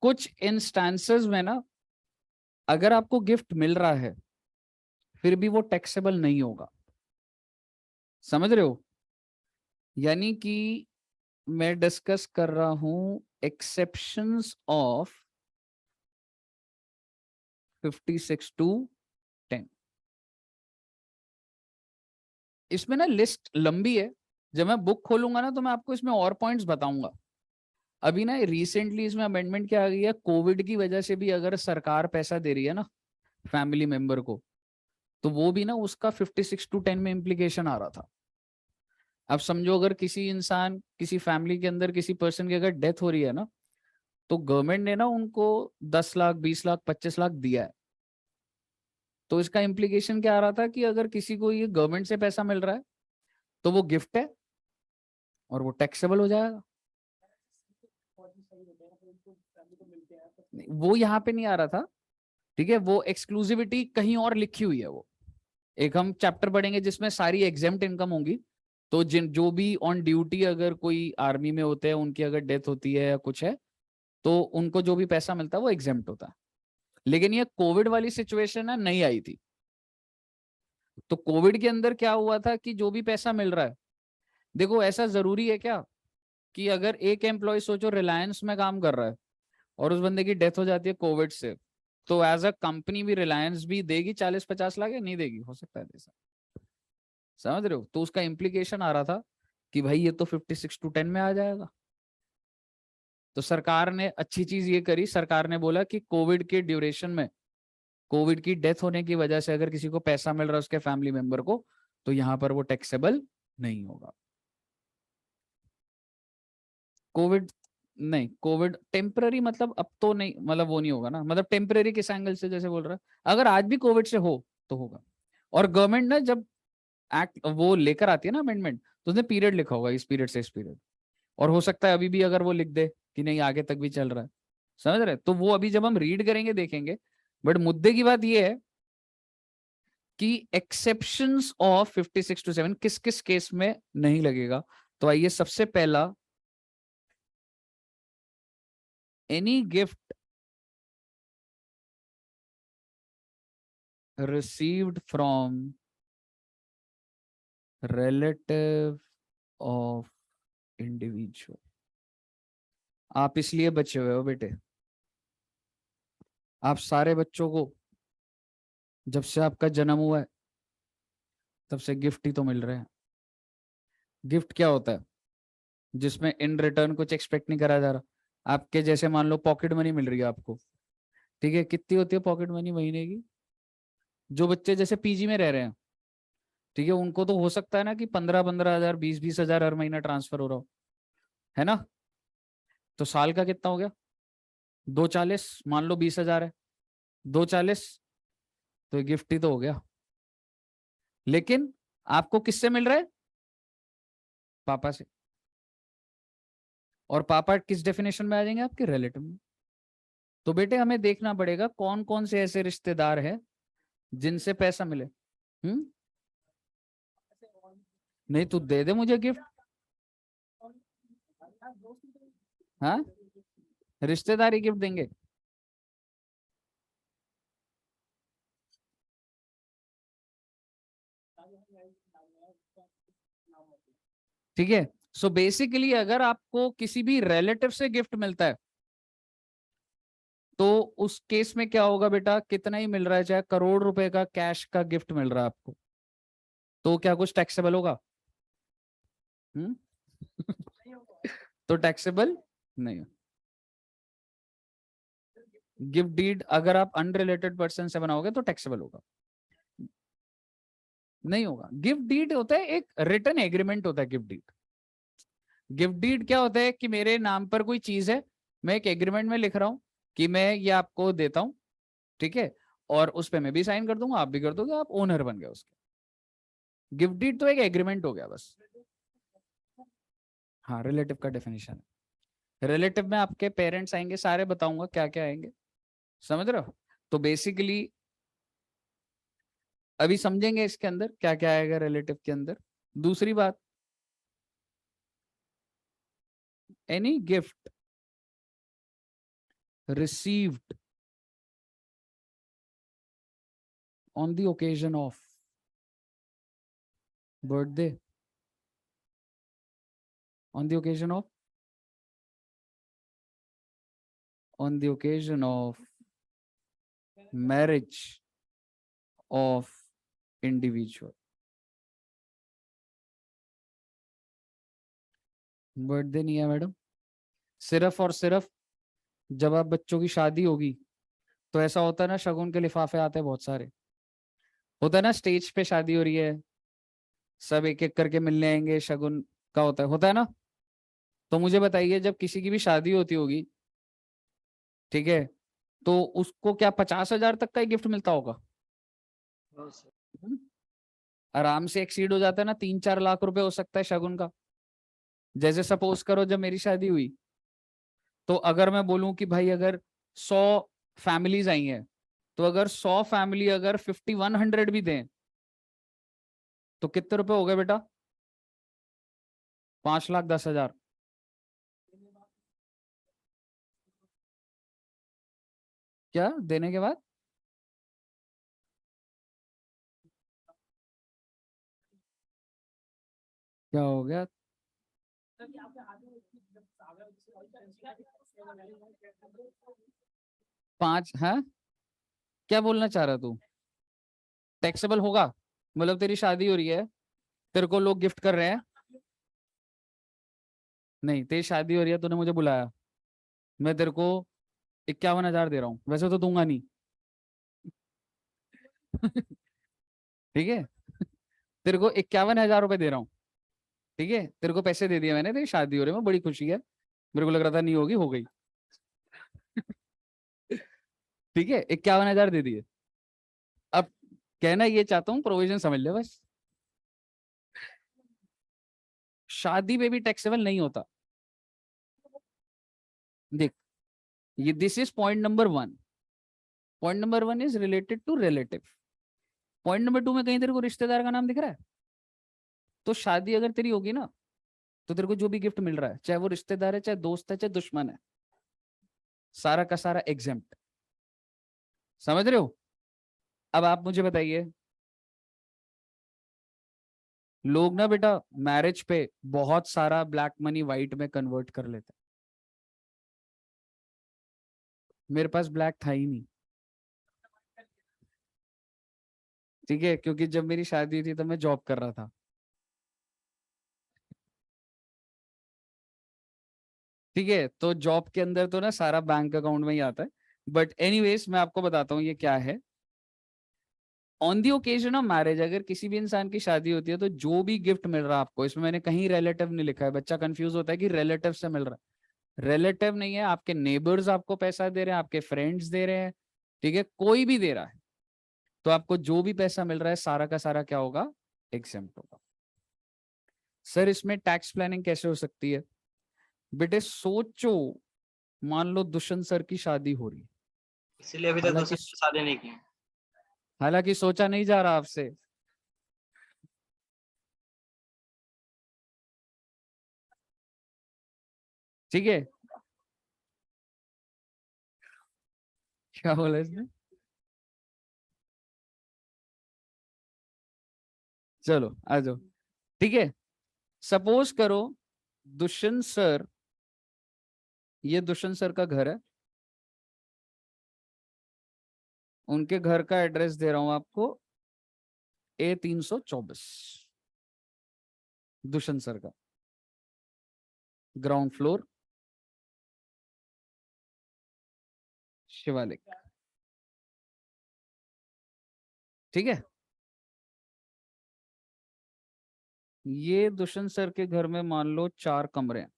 कुछ इंस्टांसेस में ना, अगर आपको गिफ्ट मिल रहा है फिर भी वो टैक्सेबल नहीं होगा। समझ रहे हो? यानी कि मैं डिस्कस कर रहा हूं एक्सेप्शंस ऑफ 56(2)(10। इसमें ना लिस्ट लंबी है, जब मैं बुक खोलूंगा ना तो मैं आपको इसमें और पॉइंट्स बताऊंगा। अभी ना रिसेंटली इसमें अमेंडमेंट क्या आ गई है, कोविड की वजह से भी अगर सरकार पैसा दे रही है ना फैमिली मेंबर को, तो वो भी ना उसका 56(2)(10 में इम्प्लीकेशन आ रहा था। अब समझो अगर किसी इंसान, किसी फैमिली के अंदर किसी पर्सन की अगर डेथ हो रही है ना, तो गवर्नमेंट ने ना उनको 10 लाख 20 लाख 25 लाख दिया है। तो इसका इम्प्लीकेशन क्या आ रहा था कि अगर किसी को ये गवर्नमेंट से पैसा मिल रहा है तो वो गिफ्ट है और वो टैक्सेबल हो जाएगा। वो यहाँ पे नहीं आ रहा था, ठीक है? वो एक्सक्लूसिविटी कहीं और लिखी हुई है। वो एक हम चैप्टर पढ़ेंगे जिसमें सारी एग्जेम्प्ट इनकम होंगी। तो जिन जो भी ऑन ड्यूटी अगर कोई आर्मी में होते हैं, उनकी अगर डेथ होती है या कुछ है, तो उनको जो भी पैसा मिलता है वो एग्जेम्प्ट होता है। लेकिन ये कोविड वाली सिचुएशन है, नहीं आई थी। तो कोविड के अंदर क्या हुआ था कि जो भी पैसा मिल रहा है, देखो ऐसा जरूरी है क्या कि अगर एक एम्प्लॉय सोचो रिलायंस में काम कर रहा है और उस बंदे की डेथ हो जाती है कोविड से, तो एज अ कंपनी भी रिलायंस भी देगी 40-50 लाख या नहीं देगी? हो सकता है ऐसा। समझ रहे हो? तो उसका इम्प्लीकेशन आ रहा था कि भाई ये तो 56(2)(10 में आ जाएगा। तो सरकार ने अच्छी चीज ये करी, सरकार ने बोला कि कोविड के ड्यूरेशन में, कोविड की डेथ होने की वजह से अगर किसी को पैसा मिल रहा है उसके फैमिली मेंबर को, तो यहाँ पर वो टैक्सेबल नहीं होगा। कोविड नहीं, कोविड टेम्पररी मतलब अब तो नहीं, मतलब वो नहीं होगा ना, मतलब टेम्पररी किस एंगल से जैसे बोल रहा है, अगर आज भी कोविड से हो तो होगा। और गवर्नमेंट ने जब एक्ट वो लेकर आती है ना अमेंडमेंट, तो उसने पीरियड लिखा होगा, इस पीरियड से इस पीरियड, और हो सकता है अभी भी अगर वो लिख दे कि नहीं आगे तक भी चल रहा है, समझ रहे, तो वो अभी जब हम रीड करेंगे देखेंगे। बट मुद्दे की बात ये है कि एक्सेप्शंस ऑफ 56 to 7 किस किस केस में नहीं लगेगा। तो आइए सबसे पहला, any gift received from relative of individual। आप इसलिए बचे हुए हो बेटे, आप सारे बच्चों को जब से आपका जन्म हुआ है तब से गिफ्ट ही तो मिल रहे हैं। गिफ्ट क्या होता है? जिसमें इन रिटर्न कुछ एक्सपेक्ट नहीं करा जा रहा। आपके जैसे मान लो पॉकेट मनी मिल रही है आपको, ठीक है, कितनी होती है पॉकेट मनी महीने की? जो बच्चे जैसे पीजी में रह रहे हैं, ठीक है, उनको तो हो सकता है ना कि 15-15 हजार, 20-20 हजार हर महीना ट्रांसफर हो रहा हो, है ना? तो साल का कितना हो गया? 240, मान लो 20 हजार है, 240, तो गिफ्ट ही तो हो गया। लेकिन आपको किससे मिल रहा है? पापा से। और पापा किस डेफिनेशन में आ जाएंगे? आपके रिलेटिव में। तो बेटे हमें देखना पड़ेगा कौन कौन से ऐसे रिश्तेदार हैं जिनसे पैसा मिले। नहीं तू दे दे मुझे गिफ्ट। हाँ, रिश्तेदार ही गिफ्ट देंगे? ठीक है, सो बेसिकली अगर आपको किसी भी रिलेटिव से गिफ्ट मिलता है तो उस केस में क्या होगा बेटा, कितना ही मिल रहा है, चाहे करोड़ रुपए का कैश का गिफ्ट मिल रहा है आपको, तो क्या कुछ टैक्सेबल होगा? हम्म तो टैक्सेबल नहीं। गिफ्ट डीड अगर आप अनरिलेटेड पर्सन से बनाओगे तो टैक्सेबल होगा, नहीं होगा। गिफ्ट डीड होता है एक रिटन एग्रीमेंट होता है। गिफ्ट डीड, गिफ्ट डीड क्या होता है कि मेरे नाम पर कोई चीज है, मैं एक एग्रीमेंट में लिख रहा हूं कि मैं ये आपको देता हूं, ठीक है, और उस पे मैं भी साइन कर दूंगा, आप भी कर दोगे, आप ओनर बन गए उसके। गिफ्ट डीड तो एक एग्रीमेंट हो गया बस। हाँ, रिलेटिव का डेफिनेशन है। रिलेटिव में आपके पेरेंट्स आएंगे, सारे बताऊंगा क्या क्या आएंगे, समझ रहे हो? तो बेसिकली अभी समझेंगे इसके अंदर क्या क्या आएगा रिलेटिव के अंदर। दूसरी बात, any gift received on the occasion of birthday, on the occasion of, on the occasion of marriage of individual। Birthday नहीं है मैडम, सिर्फ और सिर्फ जब आप बच्चों की शादी होगी तो ऐसा होता है ना, शगुन के लिफाफे आते हैं बहुत सारे, होता है ना, स्टेज पे शादी हो रही है, सब एक एक करके मिलने आएंगे, शगुन का होता है ना। तो मुझे बताइए जब किसी की भी शादी होती होगी, ठीक है, तो उसको क्या 50 हजार तक का ही गिफ्ट मिलता होगा? आराम से एक्सीड हो जाता है ना, 3-4 लाख रुपए हो सकता है शगुन का। जैसे सपोज करो जब मेरी शादी हुई, तो अगर मैं बोलूं कि भाई अगर 100 फैमिलीज आई हैं, तो अगर 100 फैमिली अगर 5100 भी दें तो कितने रुपए हो गए बेटा? 5,10,000। क्या देने के बाद? क्या हो गया? पांच है? क्या बोलना चाह रहा तू? टैक्सेबल होगा? मतलब तेरी शादी हो रही है, तेरे को लोग गिफ्ट कर रहे हैं, नहीं तेरी शादी हो रही है, तूने मुझे बुलाया, मैं तेरे को 51,000 दे रहा हूँ, वैसे तो दूंगा नहीं। ठीक है, तेरे को 51,000 रुपए दे रहा हूँ, ठीक है, तेरे को पैसे दे दिए मैंने, तेरी शादी हो रही है, मैं बड़ी खुशी है, मेरे को लग रहा था नहीं होगी, हो गई। ठीक है, 51,000 दे दिए। अब कहना ये चाहता हूँ, प्रोविजन समझ ले बस। शादी में भी टैक्सेबल नहीं होता। देख, ये this is point number 1। Point number 1 is related to relative. Point number 2 में कहीं तेरे को रिश्तेदार का नाम दिख रहा है? तो शादी अगर तेरी होगी ना, तो तेरे को जो भी गिफ्ट मिल रहा है, चाहे वो रिश्तेदार है, चाहे दोस्त है, चाहे दुश्मन है, सारा का सारा एग्जेम्प्ट। समझ रहे हो? अब आप मुझे बताइए, लोग ना बेटा मैरिज पे बहुत सारा ब्लैक मनी व्हाइट में कन्वर्ट कर लेते हैं। मेरे पास ब्लैक था ही नहीं, ठीक है, क्योंकि जब मेरी शादी थी तब मैं जॉब कर रहा था। ठीक है, तो जॉब के अंदर तो ना सारा बैंक अकाउंट में ही आता है। बट एनीवेज मैं आपको बताता हूँ ये क्या है। On the occasion of marriage, अगर किसी भी इंसान की शादी होती है, तो जो भी गिफ्ट मिल रहा है आपको, इसमें मैंने कहीं रिलेटिव नहीं लिखा है, बच्चा कंफ्यूज होता है कि रिलेटिव से मिल रहा है। रिलेटिव नहीं है, आपके नेबर्स आपको पैसा दे रहे हैं, आपके फ्रेंड्स दे रहे हैं, ठीक है, कोई भी दे रहा है, तो आपको जो भी पैसा मिल रहा है सारा का सारा क्या होगा? एग्जेम्प्ट होगा। सर इसमें टैक्स प्लानिंग कैसे हो सकती है? बेटे सोचो, मान लो दुष्यंत सर की शादी हो रही है, इसीलिए अभी तक हालांकि दूसरे से शादी नहीं की। हालांकि सोचा नहीं जा रहा आपसे। ठीक है, क्या बोला इसने? चलो आ जाओ। ठीक है, सपोज करो दुष्यंत सर, ये दुष्यंत सर का घर है, उनके घर का एड्रेस दे रहा हूं आपको, A324, दुष्यंत सर का, ग्राउंड फ्लोर, शिवालिक। ठीक है, ये दुष्यंत सर के घर में मान लो 4 कमरे हैं।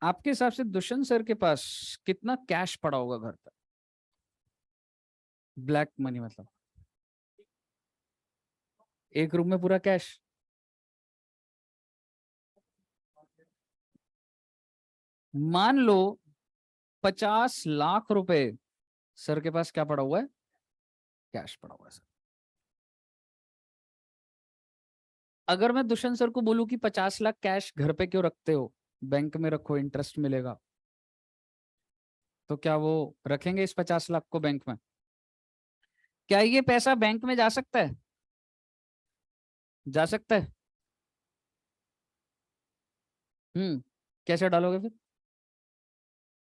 आपके हिसाब से दुष्यंत सर के पास कितना कैश पड़ा होगा घर पर? ब्लैक मनी मतलब, एक रूम में पूरा कैश। मान लो 50 लाख रुपए सर के पास क्या पड़ा हुआ है? कैश पड़ा हुआ है सर। अगर मैं दुष्यंत सर को बोलूं कि 50 लाख कैश घर पे क्यों रखते हो, बैंक में रखो, इंटरेस्ट मिलेगा, तो क्या वो रखेंगे इस 50 लाख को बैंक में? क्या ये पैसा बैंक में जा सकता है? जा सकता है। कैसे डालोगे फिर?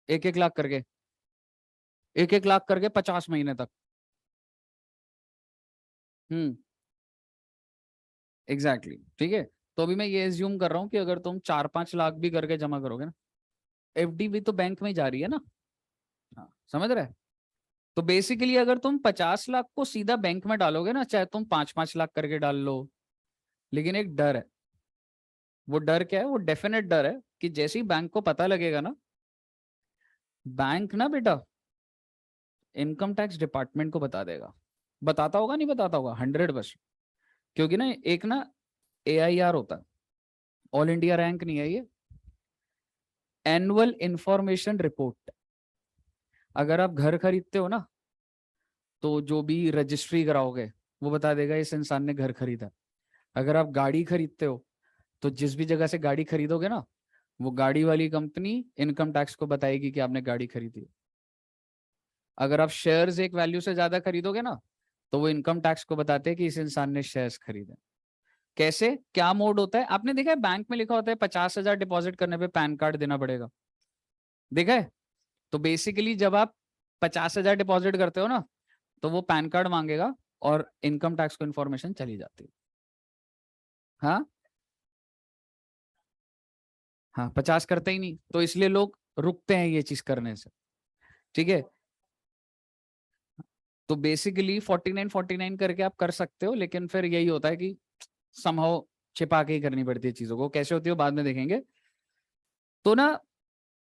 1-1 लाख करके, 1-1 लाख करके 50 महीने तक। हम्म, एग्जैक्टली ठीक है। तो अभी मैं ये एज्यूम कर रहा हूँ कि अगर तुम 4-5 लाख भी करके जमा करोगे ना, एफडी भी तो बैंक में जा रही है ना। हाँ, समझ रहे? तो बेसिकली अगर तुम 50 लाख को सीधा बैंक में डालोगे ना, चाहे तुम 5-5 लाख करके डाल लो, लेकिन एक डर है। वो डर क्या है? वो डेफिनेट डर है कि जैसे ही बैंक को पता लगेगा ना, बैंक ना बेटा इनकम टैक्स डिपार्टमेंट को बता देगा। बताता होगा, नहीं बताता होगा? 100%। क्योंकि ना एक ना AIR होता है, ऑल इंडिया रैंक नहीं है ये, एनुअल इंफॉर्मेशन रिपोर्ट। अगर आप घर खरीदते हो ना, तो जो भी रजिस्ट्री कराओगे वो बता देगा इस इंसान ने घर खरीदा। अगर आप गाड़ी खरीदते हो, तो जिस भी जगह से गाड़ी खरीदोगे ना, वो गाड़ी वाली कंपनी इनकम टैक्स को बताएगी कि आपने गाड़ी खरीदी। अगर आप शेयर्स एक वैल्यू से ज्यादा खरीदोगे ना, तो वो इनकम टैक्स को बताते हैं कि इस इंसान ने शेयर्स खरीदे। कैसे, क्या मोड होता है? आपने देखा है बैंक में लिखा होता है 50,000 डिपॉजिट करने पे पैन कार्ड देना पड़ेगा, देखा है? तो बेसिकली जब आप 50,000 डिपॉजिट करते हो ना, तो वो पैन कार्ड मांगेगा और इनकम टैक्स को इन्फॉर्मेशन चली जाती है। हाँ, हाँ 50 करते ही नहीं, तो इसलिए लोग रुकते हैं ये चीज करने से। ठीक है, तो बेसिकली 49 करके आप कर सकते हो, लेकिन फिर यही होता है कि समहाउ छिपा के ही करनी पड़ती है चीजों को। कैसे होती है बाद में देखेंगे। तो ना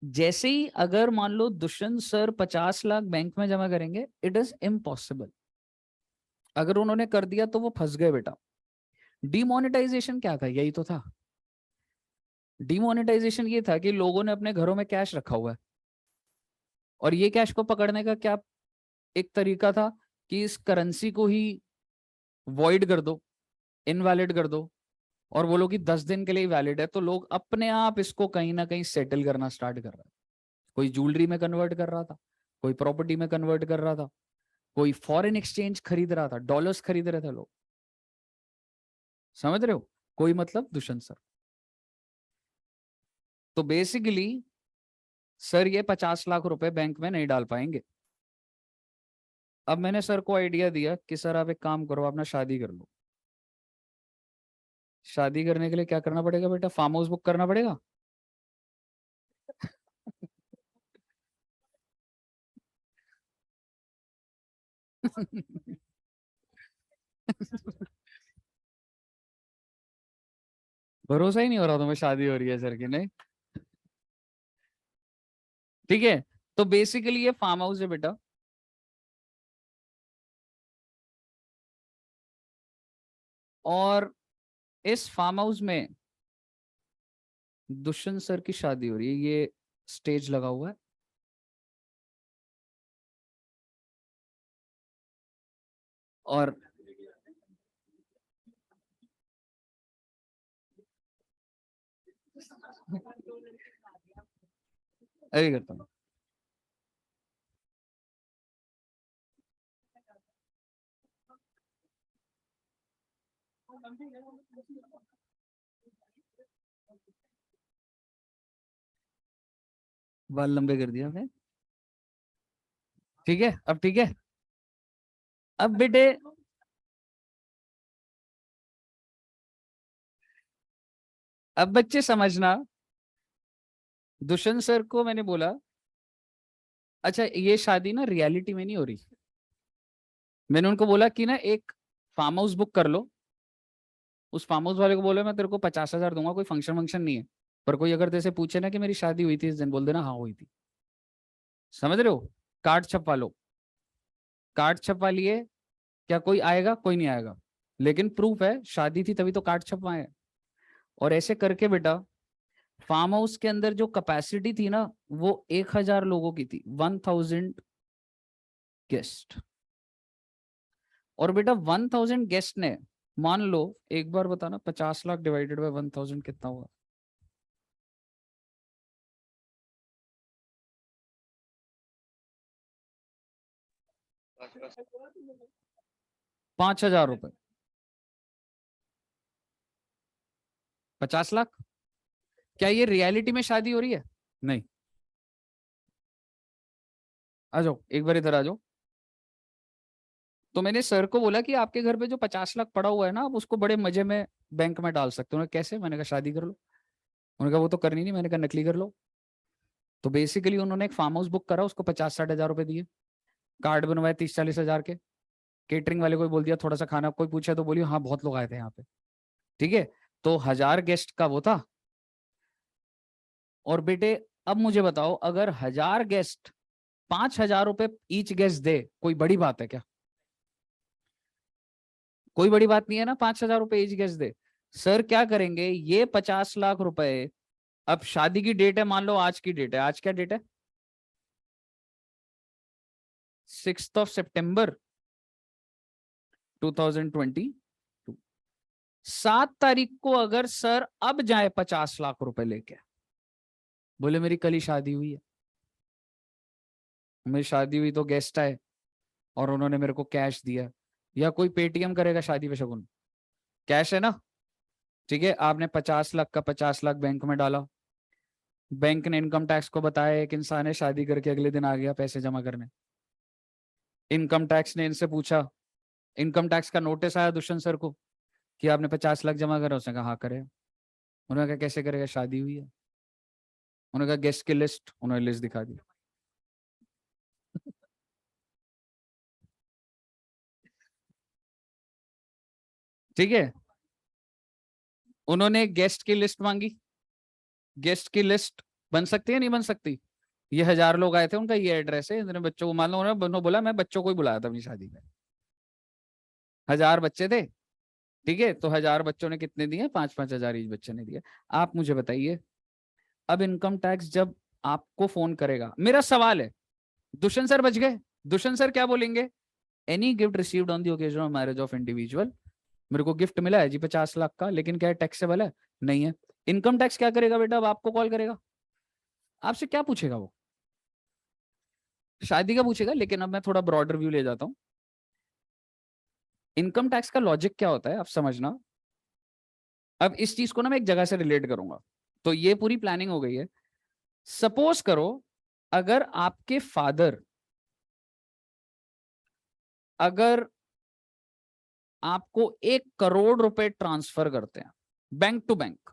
जैसे ही अगर मान लो दुष्यंत सर 50 लाख बैंक में जमा करेंगे, इट इज इम्पॉसिबल। अगर उन्होंने कर दिया तो वो फंस गए बेटा। डिमोनेटाइजेशन क्या था? यही तो था। डिमोनेटाइजेशन ये था कि लोगों ने अपने घरों में कैश रखा हुआ है, और ये कैश को पकड़ने का क्या एक तरीका था कि इस करेंसी को ही वॉइड कर दो, इनवैलिड कर दो, और बोलो कि 10 दिन के लिए वैलिड है। तो लोग अपने आप इसको कहीं ना कहीं सेटल करना स्टार्ट कर रहा है। कोई ज्वेलरी में कन्वर्ट कर रहा था, कोई प्रॉपर्टी में कन्वर्ट कर रहा था, कोई फॉरेन एक्सचेंज खरीद रहा था, डॉलर्स खरीद रहे थे लोग। समझ रहे हो? कोई मतलब दुष्यंत सर। तो बेसिकली सर ये 50 लाख रुपए बैंक में नहीं डाल पाएंगे। अब मैंने सर को आइडिया दिया कि सर आप एक काम करो, अपना शादी कर लो। शादी करने के लिए क्या करना पड़ेगा बेटा? फार्म हाउस बुक करना पड़ेगा। भरोसा ही नहीं हो रहा तुम्हें शादी हो रही है सर की? नहीं। ठीक है, तो बेसिकली ये फार्म हाउस है बेटा। और इस फार्म हाउस में दुष्यंत सर की शादी हो रही है। ये स्टेज लगा हुआ है, और अभी करता हूँ। बाल लंबे कर दिया मैं। ठीक है, अब ठीक है। अब बेटे अब बच्चे समझना। दुष्यंत सर को मैंने बोला, अच्छा ये शादी ना रियलिटी में नहीं हो रही। मैंने उनको बोला कि ना एक फार्म हाउस बुक कर लो। उस फार्म हाउस वाले को बोले मैं तेरे को 50,000 दूंगा, कोई फंक्शन वंक्शन नहीं है, पर कोई अगर तेरे से पूछे ना कि मेरी शादी हुई थी इस दिन, बोल देना हाँ हुई थी। समझ रहे हो? कार्ड छपवा लो। कार्ड छपवा लिए, क्या कोई आएगा? कोई नहीं आएगा, लेकिन प्रूफ है शादी थी, तभी तो कार्ड छपवाए। और ऐसे करके बेटा फार्म हाउस के अंदर जो कैपेसिटी थी ना, वो 1,000 लोगों की थी, 1,000 गेस्ट। और बेटा 1,000 गेस्ट ने, मान लो, एक बार बताना 50 लाख डिवाइडेड बाय 1,000 कितना हुआ? 5,000 रुपए। 50 लाख। क्या ये रियलिटी में शादी हो रही है? नहीं। आ जाओ एक बार इधर आ जाओ। तो मैंने सर को बोला कि आपके घर पे जो 50 लाख पड़ा हुआ है ना, आप उसको बड़े मजे में बैंक में डाल सकते हो। कैसे? मैंने कहा शादी कर लो। उन्होंने कहा वो तो करनी नहीं। मैंने कहा नकली कर लो। तो बेसिकली उन्होंने एक फार्म हाउस बुक करा, उसको 50-60 हजार रुपए दिए, कार्ड बनवाए 30-40 हजार के, केटरिंग वाले को भी बोल दिया थोड़ा सा खाना, कोई पूछा तो बोलियो हाँ बहुत लोग आए थे यहाँ पे। ठीक है, तो 1,000 गेस्ट का वो था। और बेटे अब मुझे बताओ, अगर 1,000 गेस्ट 5,000 रुपए ईच गेस्ट दे, कोई बड़ी बात है क्या? कोई बड़ी बात नहीं है ना, 5,000 रुपए ईच गेस्ट दे। सर क्या करेंगे, ये 50 लाख रुपए, अब शादी की डेट है, मान लो आज की डेट है, आज क्या डेट है? 6 सितंबर 2020। 7 तारीख को अगर सर अब जाए 50 लाख रुपए लेके, बोले मेरी कल ही शादी हुई है, मेरी शादी हुई तो गेस्ट आए और उन्होंने मेरे को कैश दिया, या कोई पेटीएम करेगा शादी पे शगुन? कैश है ना? ठीक है, आपने 50 लाख का 50 लाख बैंक में डाला। बैंक ने इनकम टैक्स को बताया एक इंसान है शादी करके अगले दिन आ गया पैसे जमा करने। इनकम टैक्स ने इनसे पूछा, इनकम टैक्स का नोटिस आया दुष्यंत सर को कि आपने 50 लाख जमा करा। उसने कहा हाँ करे। उन्होंने कहा कैसे करेगा, शादी हुई है। उन्होंने कहा गेस्ट की लिस्ट, उन्होंने लिस्ट दिखा दी। ठीक है, उन्होंने गेस्ट की लिस्ट मांगी। गेस्ट की लिस्ट बन सकती है नहीं बन सकती? ये 1000 लोग आए थे, उनका ये एड्रेस है, इन्होंने बच्चों को, मान लो उन्होंने बोला मैं बच्चों को ही बुलाया था अपनी शादी में, 1000 बच्चे थे। ठीक है, तो 1000 बच्चों ने कितने दिए? 5-5 हजार ईच बच्चे ने दिए। आप मुझे बताइए, अब इनकम टैक्स जब आपको फोन करेगा, मेरा सवाल है, दुष्यंत सर बच गए? दुष्यंत सर क्या बोलेंगे? Any gift received on the occasion of marriage of individual, मेरे को गिफ्ट मिला है जी 50 लाख का, लेकिन क्या है, टैक्सेबल है? नहीं है। इनकम टैक्स क्या करेगा बेटा? अब आपको कॉल करेगा, आपसे क्या पूछेगा? वो शादी का पूछेगा, लेकिन अब मैं थोड़ा ब्रॉडर व्यू ले जाता हूं। इनकम टैक्स का लॉजिक क्या होता है, आप समझना। अब इस चीज को ना मैं एक जगह से रिलेट करूंगा। तो ये पूरी प्लानिंग हो गई है। सपोज करो अगर आपके फादर, अगर आपको 1 करोड़ रुपए ट्रांसफर करते हैं bank to bank,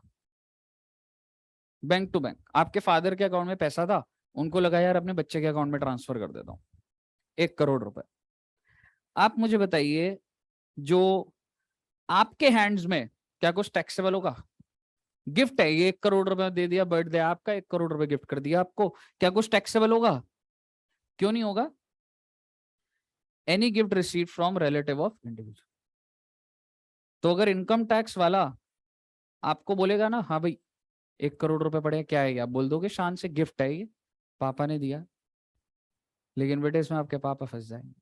bank to bank, आपके फादर के अकाउंट में पैसा था, उनको लगा यार अपने बच्चे के अकाउंट में ट्रांसफर कर देता हूं, 1 करोड़ रुपए। आप मुझे बताइए, जो आपके हैंड्स में क्या कुछ टैक्सेबल होगा? गिफ्ट है ये, 1 करोड़ रुपए दे दिया, बर्थडे आपका, 1 करोड़ रुपए गिफ्ट कर दिया आपको, क्या कुछ टैक्सेबल होगा? क्यों नहीं होगा? Any gift received from relative of individual. तो अगर इनकम टैक्स वाला आपको बोलेगा ना, हाँ भाई 1 करोड़ रुपए पड़े, क्या है ये? आप बोल दोगे शान से, गिफ्ट है ये, पापा ने दिया, लेकिन बेटे इसमें आपके पापा फंस जाएंगे।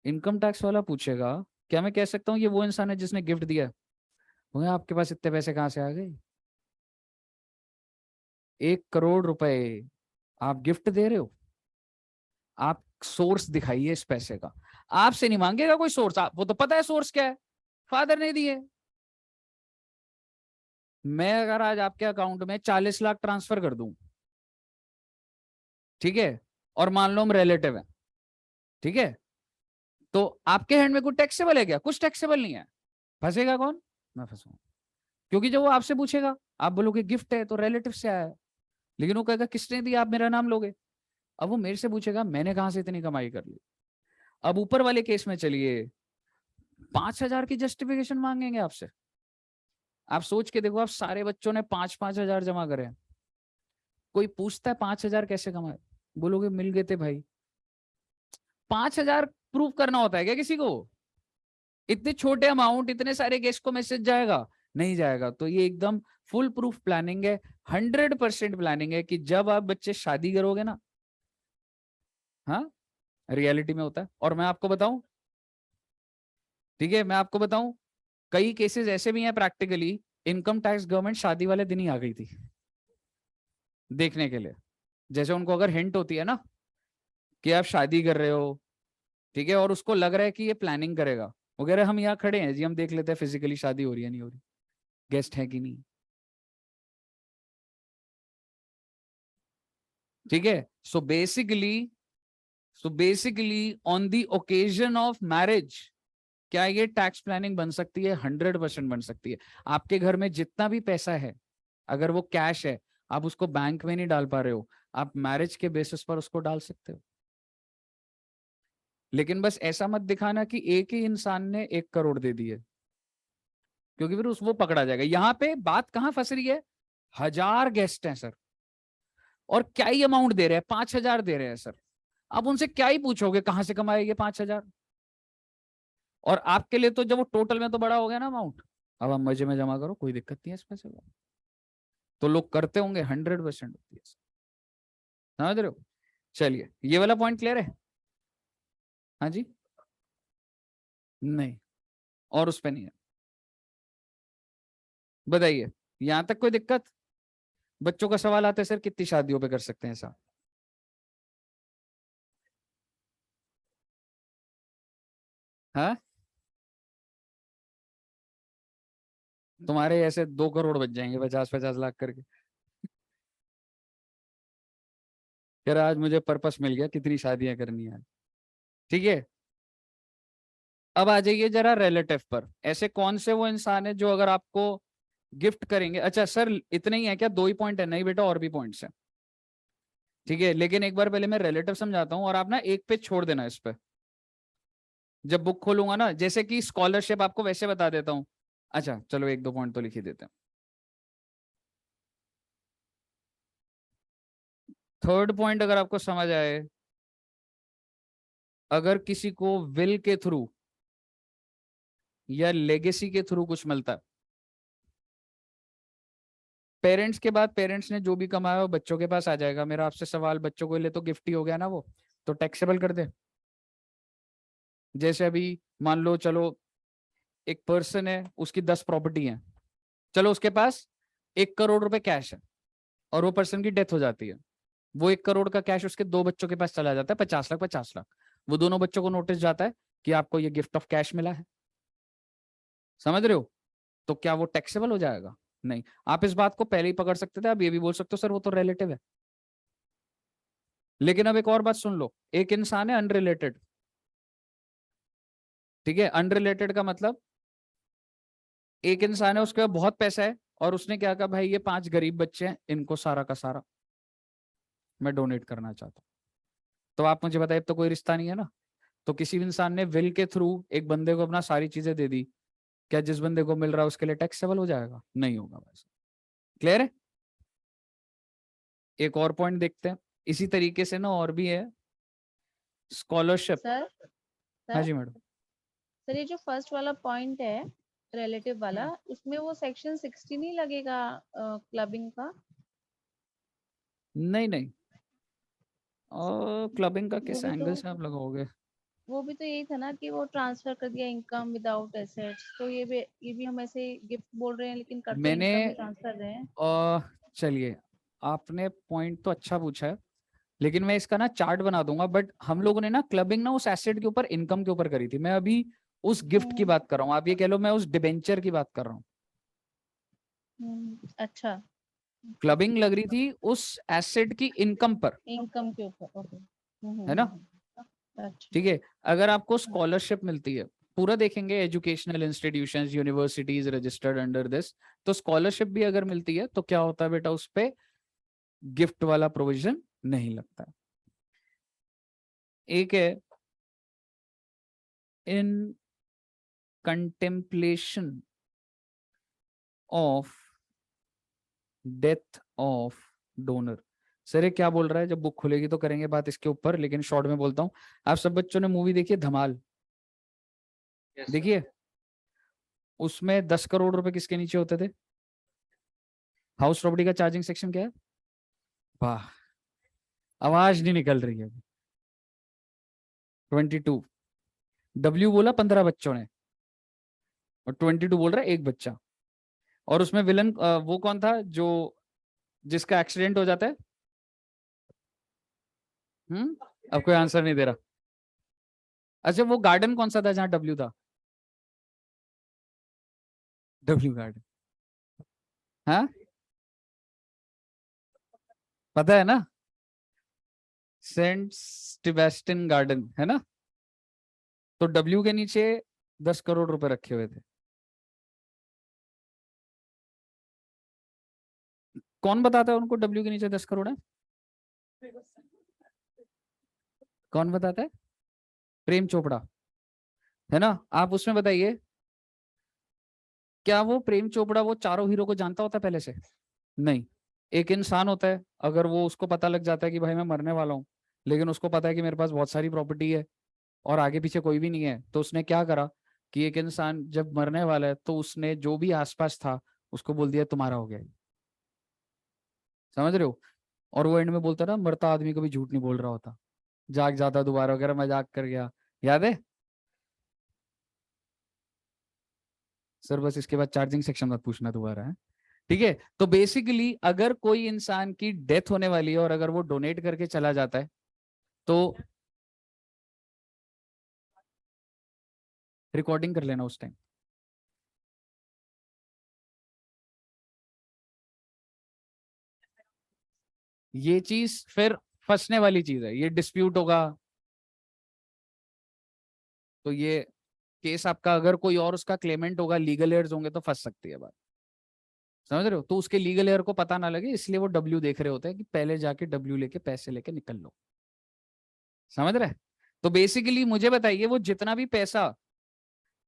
इनकम टैक्स वाला पूछेगा, क्या मैं कह सकता हूँ ये वो इंसान है जिसने गिफ्ट दिया? बोले आपके पास इतने पैसे कहाँ से आ गए? 1 करोड़ रुपए आप गिफ्ट दे रहे हो, आप सोर्स दिखाइए इस पैसे का। आपसे नहीं मांगेगा कोई सोर्स, आप वो तो पता है सोर्स क्या है, फादर ने दिए। मैं अगर आज आपके अकाउंट में 40 लाख ट्रांसफर कर दूं, ठीक है, और मान लो हम रिलेटिव हैं, ठीक है, तो आपके हैंड में कुछ टैक्सेबल है क्या? कुछ टैक्सेबल नहीं है। फंसेगा कौन? मैं फंसूंगा, क्योंकि जब वो आपसे पूछेगा, आप बोलोगे गिफ्ट है तो रिलेटिव से आया है, लेकिन वो कहेगा किसने दिया, आप मेरा नाम लोगे। अब वो मेरे से पूछेगा मैंने कहां से इतनी कमाई कर ली। अब ऊपर वाले केस में चलिए, 5,000 की जस्टिफिकेशन मांगेंगे आपसे। आप सोच के देखो, आप सारे बच्चों ने 5-5 हजार जमा करे, कोई पूछता है 5,000 कैसे कमाए? बोलोगे मिल गए थे भाई। 5,000 प्रूव करना होता है क्या किसी को? इतने छोटे अमाउंट, इतने सारे गेस्ट को मैसेज जाएगा? नहीं जाएगा। तो ये एकदम फुल प्रूफ प्लानिंग है, 100% प्लानिंग है कि जब आप बच्चे शादी करोगे ना, हाँ, रियलिटी में होता है। और मैं आपको बताऊं, ठीक है, मैं आपको बताऊं, कई केसेस ऐसे भी हैं प्रैक्टिकली, इनकम टैक्स गवर्नमेंट शादी वाले दिन ही आ गई थी देखने के लिए। जैसे उनको अगर हिंट होती है ना कि आप शादी कर रहे हो, ठीक है, और उसको लग रहा है कि ये प्लानिंग करेगा, वो कह रहे हम यहाँ खड़े हैं जी, हम देख लेते हैं फिजिकली शादी हो रही है नहीं हो रही, गेस्ट है कि नहीं। ठीक है, so basically on the occasion of marriage, क्या ये टैक्स प्लानिंग बन सकती है? 100% बन सकती है। आपके घर में जितना भी पैसा है, अगर वो कैश है, आप उसको बैंक में नहीं डाल पा रहे हो, आप मैरिज के बेसिस पर उसको डाल सकते हो। लेकिन बस ऐसा मत दिखाना कि एक ही इंसान ने 1 करोड़ दे दिए, क्योंकि फिर उस वो पकड़ा जाएगा। यहाँ पे बात कहाँ फंस रही है? 1000 गेस्ट हैं सर, और क्या ही अमाउंट दे रहे हैं, 5,000 दे रहे हैं सर। अब उनसे क्या ही पूछोगे कहां से कमाए ये 5,000? और आपके लिए तो जब वो टोटल में तो बड़ा हो गया ना अमाउंट, अब आप मजे में जमा करो, कोई दिक्कत नहीं है इस पैसे को। तो लोग करते होंगे, 100% होती है, समझ रहे हो? चलिए, ये वाला पॉइंट क्लियर है? हाँ जी, नहीं, और उस पे नहीं है। बताइए, यहां तक कोई दिक्कत? बच्चों का सवाल आता है सर कितनी शादियों पे कर सकते हैं ऐसा? हाँ, तुम्हारे ऐसे 2 करोड़ बच जाएंगे 50-50 लाख करके। यार आज मुझे पर्पस मिल गया कितनी शादियां करनी है। ठीक है, अब आ जाइए जरा रिलेटिव पर। ऐसे कौन से वो इंसान है जो अगर आपको गिफ्ट करेंगे। अच्छा सर इतना ही है क्या? 2 ही पॉइंट है? नहीं बेटा और भी पॉइंट्स है, ठीक है। लेकिन एक बार पहले मैं रिलेटिव समझाता हूँ और आप ना एक पेज छोड़ देना इस पे। जब बुक खोलूंगा ना, जैसे कि स्कॉलरशिप आपको वैसे बता देता हूँ। अच्छा चलो 1-2 पॉइंट तो लिख ही देते हैं। थर्ड पॉइंट अगर आपको समझ आए, अगर किसी को विल के थ्रू या लेगेसी के थ्रू कुछ मिलता है, पेरेंट्स के बाद पेरेंट्स ने जो भी कमाया वो बच्चों के पास आ जाएगा। मेरा आपसे सवाल, बच्चों के लिए तो गिफ्ट ही हो गया ना, वो तो टैक्सेबल कर दे। जैसे अभी मान लो, चलो एक पर्सन है, उसकी 10 प्रॉपर्टी है, चलो उसके पास 1 करोड़ रुपए कैश है और वो पर्सन की डेथ हो जाती है। वो 1 करोड़ का कैश उसके 2 बच्चों के पास चला जाता है, 50 लाख 50 लाख। वो दोनों बच्चों को नोटिस जाता है कि आपको ये गिफ्ट ऑफ कैश मिला है। समझ रहे हो? तो क्या वो टैक्सेबल हो जाएगा? नहीं। आप इस बात को पहले ही पकड़ सकते थे, आप ये भी बोल सकते हो सर वो तो रिलेटिव है। लेकिन अब एक और बात सुन लो, एक इंसान है अनरिलेटेड, ठीक है। अनरिलेटेड का मतलब एक इंसान है, उसके पास बहुत पैसा है और उसने क्या कहा, भाई ये 5 गरीब बच्चे हैं, इनको सारा का सारा मैं डोनेट करना चाहता हूँ। तो आप मुझे बताइए, अब तो कोई रिश्ता नहीं है ना। तो किसी भी इंसान ने विल के थ्रू एक बंदे को अपना सारी चीजें दे दी, क्या जिस बंदे को मिल रहा है उसके लिए टैक्सेबल हो जाएगा? नहीं होगा। वैसे क्लियर है? एक और पॉइंट देखते हैं इसी तरीके से ना, और भी है स्कॉलरशिप। सर हाँ सर जी मैडम। सर ये जो फर्स्ट वाला पॉइंट है रिलेटिव वाला, उसमें वो सेक्शन 60 नहीं लगेगा क्लबिंग का? नहीं नहीं, और क्लबिंग का वो किस भी तो एंगल से आप लगाओगे? वो भी तो यही था ना कि वो ट्रांसफर कर दिया इनकम विदाउट एसेट्स, तो ये भी हम ऐसे गिफ्ट बोल रहे हैं लेकिन कर तो मैंने इनकम ही ट्रांसफर रहे हैं। चलिए, आपने पॉइंट तो अच्छा पूछा है, लेकिन मैं इसका ना चार्ट बना दूंगा। बट हम लोगों ने ना क्लबिंग ना उस एसेट के ऊपर, इनकम के ऊपर करी थी। मैं अभी उस गिफ्ट की बात कर रहा हूँ, आप ये कह लो मैं उस डिबेंचर की बात कर रहा हूँ। अच्छा, क्लबिंग लग रही थी उस एसेट की इनकम पर, इनकम के ऊपर, ओके। है ना? अच्छा। ठीक है। अगर आपको स्कॉलरशिप मिलती है, पूरा देखेंगे educational institutions universities registered under this, तो स्कॉलरशिप भी अगर मिलती है तो क्या होता है बेटा, उस पे गिफ्ट वाला प्रोविजन नहीं लगता है। एक है in contemplation of death of donor. Sir ये क्या बोल रहा है? जब बुक खुलेगी तो करेंगे बात इसके ऊपर, लेकिन शॉर्ट में बोलता हूँ। आप सब बच्चों ने मूवी देखी है धमाल? Yes sir. देखिए, उसमें 10 करोड़ रुपए किसके नीचे होते थे? हाउस प्रॉपर्टी का चार्जिंग सेक्शन क्या है? वाह, आवाज नहीं निकल रही है। 22। डब्ल्यू बोला 15 बच्चों ने, और 22 बोल रहा है एक बच्चा। और उसमें विलन वो कौन था जो, जिसका एक्सीडेंट हो जाता है? अब कोई आंसर नहीं दे रहा। अच्छा वो गार्डन कौन सा था जहां डब्ल्यू था? W garden. हाँ, पता है ना, सेंट स्टिबेस्टिन गार्डन, है ना? तो डब्ल्यू के नीचे 10 करोड़ रुपए रखे हुए थे। कौन बताता है उनको डब्ल्यू के नीचे 10 करोड़ है? कौन बताता है? प्रेम चोपड़ा, है ना? आप उसमें बताइए, क्या वो प्रेम चोपड़ा वो चारों हीरो को जानता होता पहले से? नहीं। एक इंसान होता है, अगर वो, उसको पता लग जाता है कि भाई मैं मरने वाला हूँ, लेकिन उसको पता है कि मेरे पास बहुत सारी प्रॉपर्टी है और आगे पीछे कोई भी नहीं है, तो उसने क्या करा कि एक इंसान जब मरने वाला है तो उसने जो भी आसपास था उसको बोल दिया तुम्हारा हो गया ये। समझ रहे हो? और वो एंड में बोलता ना, मरता आदमी कभी झूठ नहीं बोल रहा होता, जाग जाता दोबारा वगैरह, मजाक कर गया। याद है? सर बस इसके बाद चार्जिंग सेक्शन मत पूछना दोबारा, है? ठीक है। तो बेसिकली अगर कोई इंसान की डेथ होने वाली है और अगर वो डोनेट करके चला जाता है, तो रिकॉर्डिंग कर लेना उस टाइम। ये चीज फिर फंसने वाली चीज है, ये डिस्प्यूट होगा। तो ये केस आपका, अगर कोई और उसका क्लेमेंट होगा, लीगल एयर्स होंगे तो फंस सकती है बात। समझ रहे हो? तो उसके लीगल एयर को पता ना लगे इसलिए वो डब्ल्यू देख रहे होते हैं कि पहले जाके डब्ल्यू लेके पैसे लेके निकल लो। समझ रहे? तो बेसिकली मुझे बताइए वो जितना भी पैसा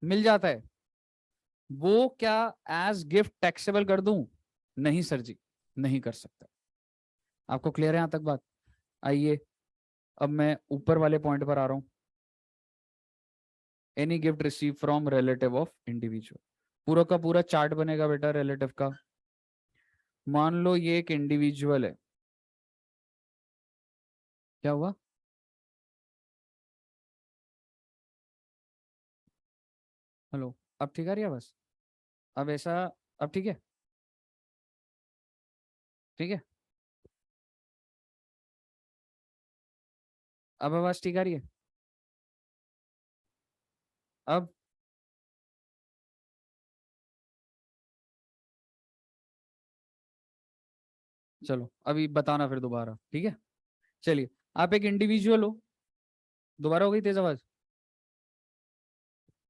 मिल जाता है वो क्या एज गिफ्ट टैक्सेबल कर दूं? नहीं सर जी, नहीं कर सकता। आपको क्लियर है यहां तक बात? आइए अब मैं ऊपर वाले पॉइंट पर आ रहा हूं। Any gift receive from relative of individual, पूरा का पूरा चार्ट बनेगा बेटा रिलेटिव का। मान लो ये एक इंडिविजुअल है, क्या हुआ? हेलो, अब ठीक आ रही है बस? अब ऐसा, अब ठीक है? ठीक है, अब आवाज ठीक आ रही है? अब चलो अभी बताना फिर दोबारा, ठीक है? चलिए, आप एक इंडिविजुअल हो, दोबारा हो गई तेज आवाज?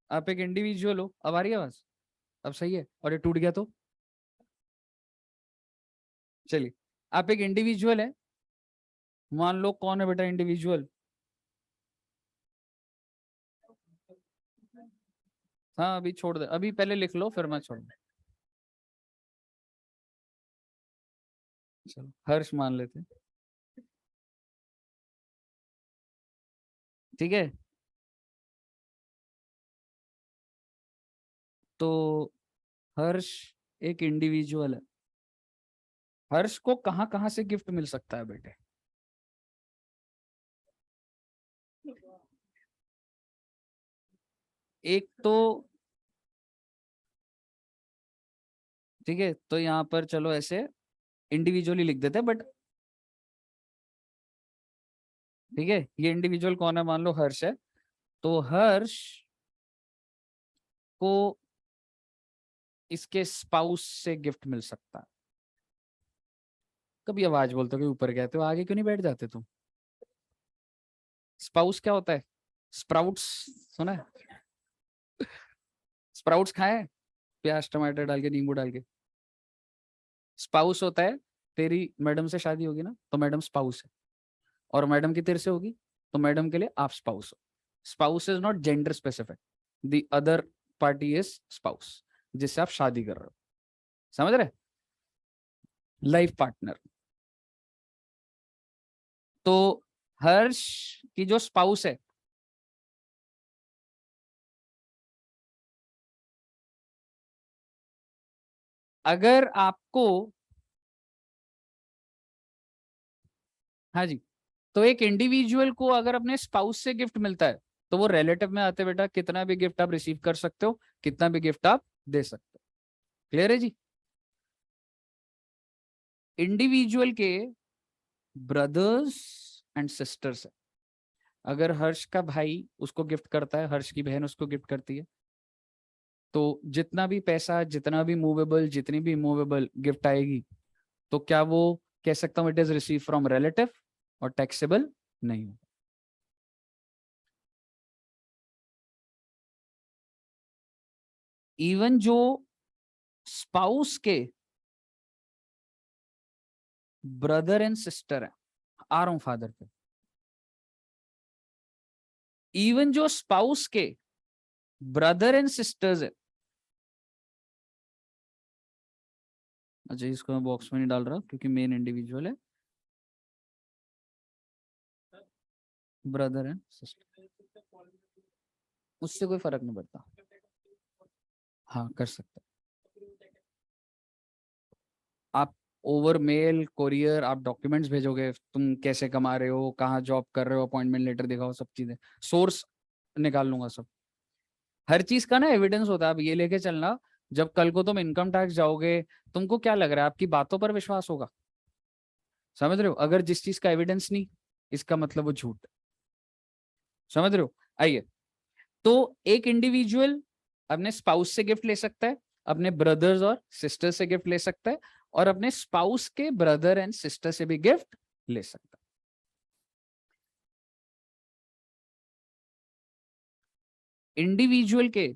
आप एक इंडिविजुअल हो, अब आ रही है आवाज? अब सही है? और ये टूट गया तो? चलिए, आप एक इंडिविजुअल है, मान लो कौन है बेटा इंडिविजुअल? हाँ अभी छोड़ दे, अभी पहले लिख लो फिर मैं छोड़ दूं। चलो हर्ष मान लेते हैं, ठीक है? तो हर्ष एक इंडिविजुअल है, हर्ष को कहां कहां से गिफ्ट मिल सकता है बेटे? एक तो, ठीक है, तो यहाँ पर चलो ऐसे इंडिविजुअली लिख देते हैं, बट ठीक है, ये इंडिविजुअल कौन है? मान लो हर्ष है, तो हर्ष को इसके स्पाउस से गिफ्ट मिल सकता है। कभी आवाज बोलते हो कि ऊपर कहते हो, आगे क्यों नहीं बैठ जाते तुम? स्पाउस क्या होता है? स्प्राउट्स सुना है? स्प्राउट्स खाए हैं? प्याज टमाटर डाल के, नींबू डाल के। स्पाउस होता है, तेरी मैडम से शादी होगी ना तो मैडम स्पाउस है, और मैडम की तेरे से होगी तो मैडम के लिए आप स्पाउस हो। Spouse is not gender specific, the other party is spouse, जिससे आप शादी कर रहे हो। समझ रहे? Life partner. तो हर्ष की जो स्पाउस है, अगर आपको, हाँ जी, तो एक इंडिविजुअल को अगर अपने स्पाउस से गिफ्ट मिलता है तो वो रिलेटिव में आते बेटा कितना भी गिफ्ट आप रिसीव कर सकते हो, कितना भी गिफ्ट आप दे सकते हो। क्लियर है जी? इंडिविजुअल के ब्रदर्स एंड सिस्टर्स है, अगर हर्ष का भाई उसको गिफ्ट करता है, हर्ष की बहन उसको गिफ्ट करती है, तो जितना भी पैसा, जितना भी मूवेबल, जितनी भी मूवेबल गिफ्ट आएगी, तो क्या वो कह सकता हूं it is receive from relative और टैक्सेबल नहीं हो? इवन जो स्पाउस के ब्रदर एंड सिस्टर है, आ रहा हूं फादर पे, इवन जो स्पाउस के ब्रदर एंड सिस्टर्स है, अच्छा इसको मैं बॉक्स में नहीं डाल रहा क्योंकि मेन इंडिविजुअल है, ब्रदर एंड सिस्टर, उससे कोई फर्क नहीं पड़ता। हाँ कर सकते, आप ओवर मेल कोरियर आप डॉक्यूमेंट्स भेजोगे, तुम कैसे कमा रहे हो, कहाँ जॉब कर रहे हो, अपॉइंटमेंट लेटर दिखाओ, सब चीजें, सोर्स निकाल लूंगा सब। हर चीज का ना एविडेंस होता है, आप ये लेके चलना, जब कल को तुम इनकम टैक्स जाओगे, तुमको क्या लग रहा है, आपकी बातों पर विश्वास होगा? समझ रहे हो? अगर जिस चीज का एविडेंस नहीं, इसका मतलब वो झूठ है। समझ रहे हो? आइए, तो एक इंडिविजुअल अपने स्पाउस से गिफ्ट ले सकता है, अपने ब्रदर्स और सिस्टर से गिफ्ट ले सकता है, और अपने स्पाउस के ब्रदर एंड सिस्टर से भी गिफ्ट ले सकता है। इंडिविजुअल के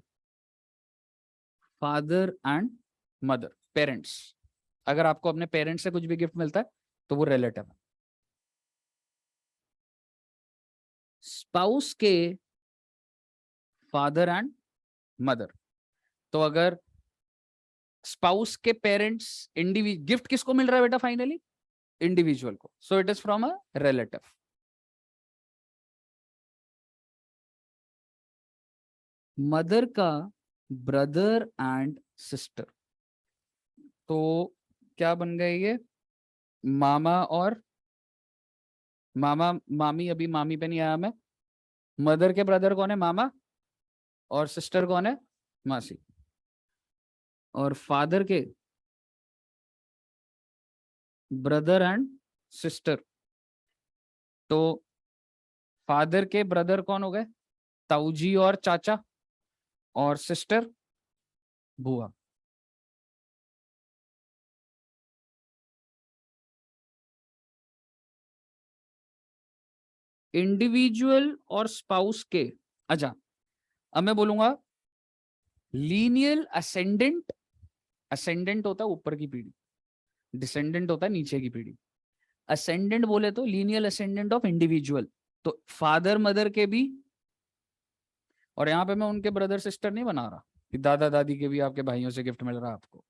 फादर एंड मदर, पेरेंट्स, अगर आपको अपने पेरेंट्स से कुछ भी गिफ्ट मिलता है तो वो रिलेटिव है। स्पाउस के फादर एंड मदर, तो अगर स्पाउस के पेरेंट्स इंडिविजुअल, गिफ्ट किसको मिल रहा है बेटा फाइनली? इंडिविजुअल को, so it is from a relative. Mother का ब्रदर एंड सिस्टर, तो क्या बन गए ये? मामा और मामा मामी, अभी मामी पे नहीं आया मैं। मदर के ब्रदर कौन है? मामा, और सिस्टर कौन है? मासी। और फादर के ब्रदर एंड सिस्टर, तो फादर के ब्रदर कौन हो गए? ताऊजी और चाचा, और सिस्टर बुआ। इंडिविजुअल और स्पाउस के, अच्छा अब मैं बोलूंगा लीनियल असेंडेंट। असेंडेंट होता है ऊपर की पीढ़ी, डिसेंडेंट होता है नीचे की पीढ़ी। असेंडेंट बोले तो लीनियल असेंडेंट ऑफ इंडिविजुअल, तो फादर मदर के भी, और यहाँ पे मैं उनके ब्रदर सिस्टर नहीं बना रहा कि दादा दादी के भी आपके भाइयों से गिफ्ट मिल रहा है आपको,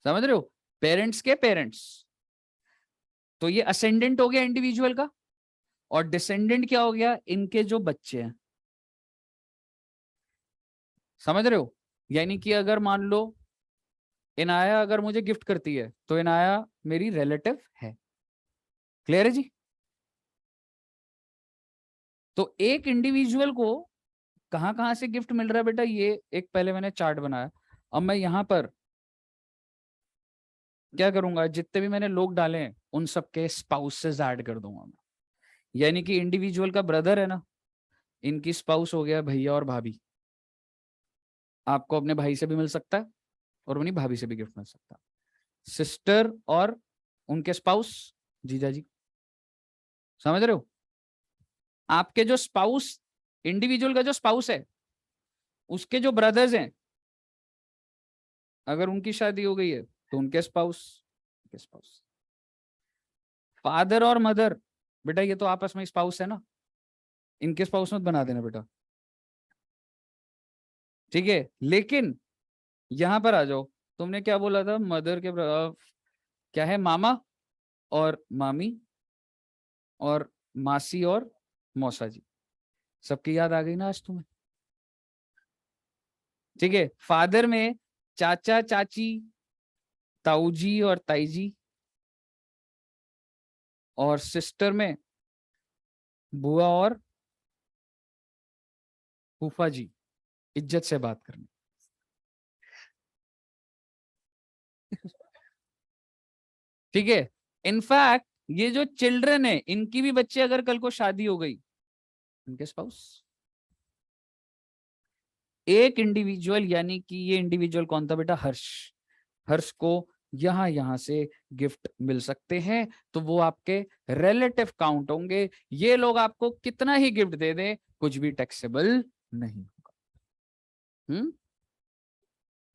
समझ रहे हो? पेरेंट्स के पेरेंट्स, तो ये असेंडेंट हो गया इंडिविजुअल का, और डिसेंडेंट क्या हो गया? इनके जो बच्चे हैं, समझ रहे हो? यानी कि अगर मान लो इनाया अगर मुझे गिफ्ट करती है तो इनाया मेरी रिलेटिव है। क्लियर है जी? तो एक इंडिविजुअल को कहां कहां से गिफ्ट मिल रहा है बेटा, ये एक पहले मैंने चार्ट बनाया। अब मैं यहां पर क्या करूंगा, जितने भी मैंने लोग डाले हैं उन सबके स्पाउसेस ऐड कर दूंगा मैं। यानी कि इंडिविजुअल का ब्रदर है ना, इनकी स्पाउस हो गया भैया और भाभी। आपको अपने भाई से भी मिल सकता है और अपनी भाभी से भी गिफ्ट मिल सकता है। सिस्टर और उनके स्पाउस जीजा जी, समझ रहे हो? आपके जो स्पाउस, इंडिविजुअल का जो स्पाउस है, उसके जो ब्रदर्स हैं, अगर उनकी शादी हो गई है तो उनके स्पाउस, उनके स्पाउस। फादर और मदर, बेटा ये तो आपस में स्पाउस है ना, इनके स्पाउस मत बना देना बेटा, ठीक है? लेकिन यहां पर आ जाओ, तुमने क्या बोला था? मदर के क्या है? मामा और मामी और मासी और मौसा जी, सबकी याद आ गई ना आज तुम्हें? ठीक है, फादर में चाचा चाची, ताऊजी और ताईजी, और सिस्टर में बुआ और फूफा जी, इज्जत से बात करनी। ठीक है, इनफैक्ट ये जो चिल्ड्रन है इनकी भी बच्चे अगर कल को शादी हो गई, उनके स्पाउस। एक इंडिविजुअल, यानी कि ये इंडिविजुअल कौन था बेटा? हर्ष। हर्ष को यहां से गिफ्ट मिल सकते हैं, तो वो आपके रिलेटिव काउंट होंगे। ये लोग आपको कितना ही गिफ्ट दे दें, कुछ भी टैक्सेबल नहीं होगा।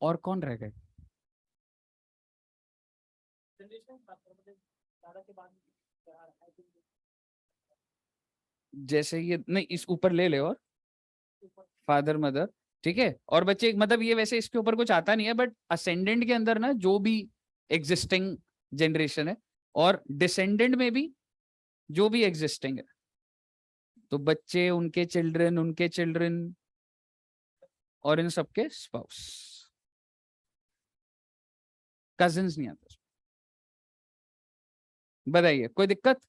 और कौन रह गए? जैसे ये नहीं, इस ऊपर ले ले, और फादर मदर, ठीक है। और बच्चे मतलब ये वैसे इसके ऊपर कुछ आता नहीं है, बट असेंडेंट के अंदर ना जो भी एग्जिस्टिंग जनरेशन है, और डिसेंडेंट में भी जो भी एग्जिस्टिंग है, तो बच्चे, उनके चिल्ड्रन और इन सबके स्पाउस, कजिन्स नहीं आते। बताइए कोई दिक्कत?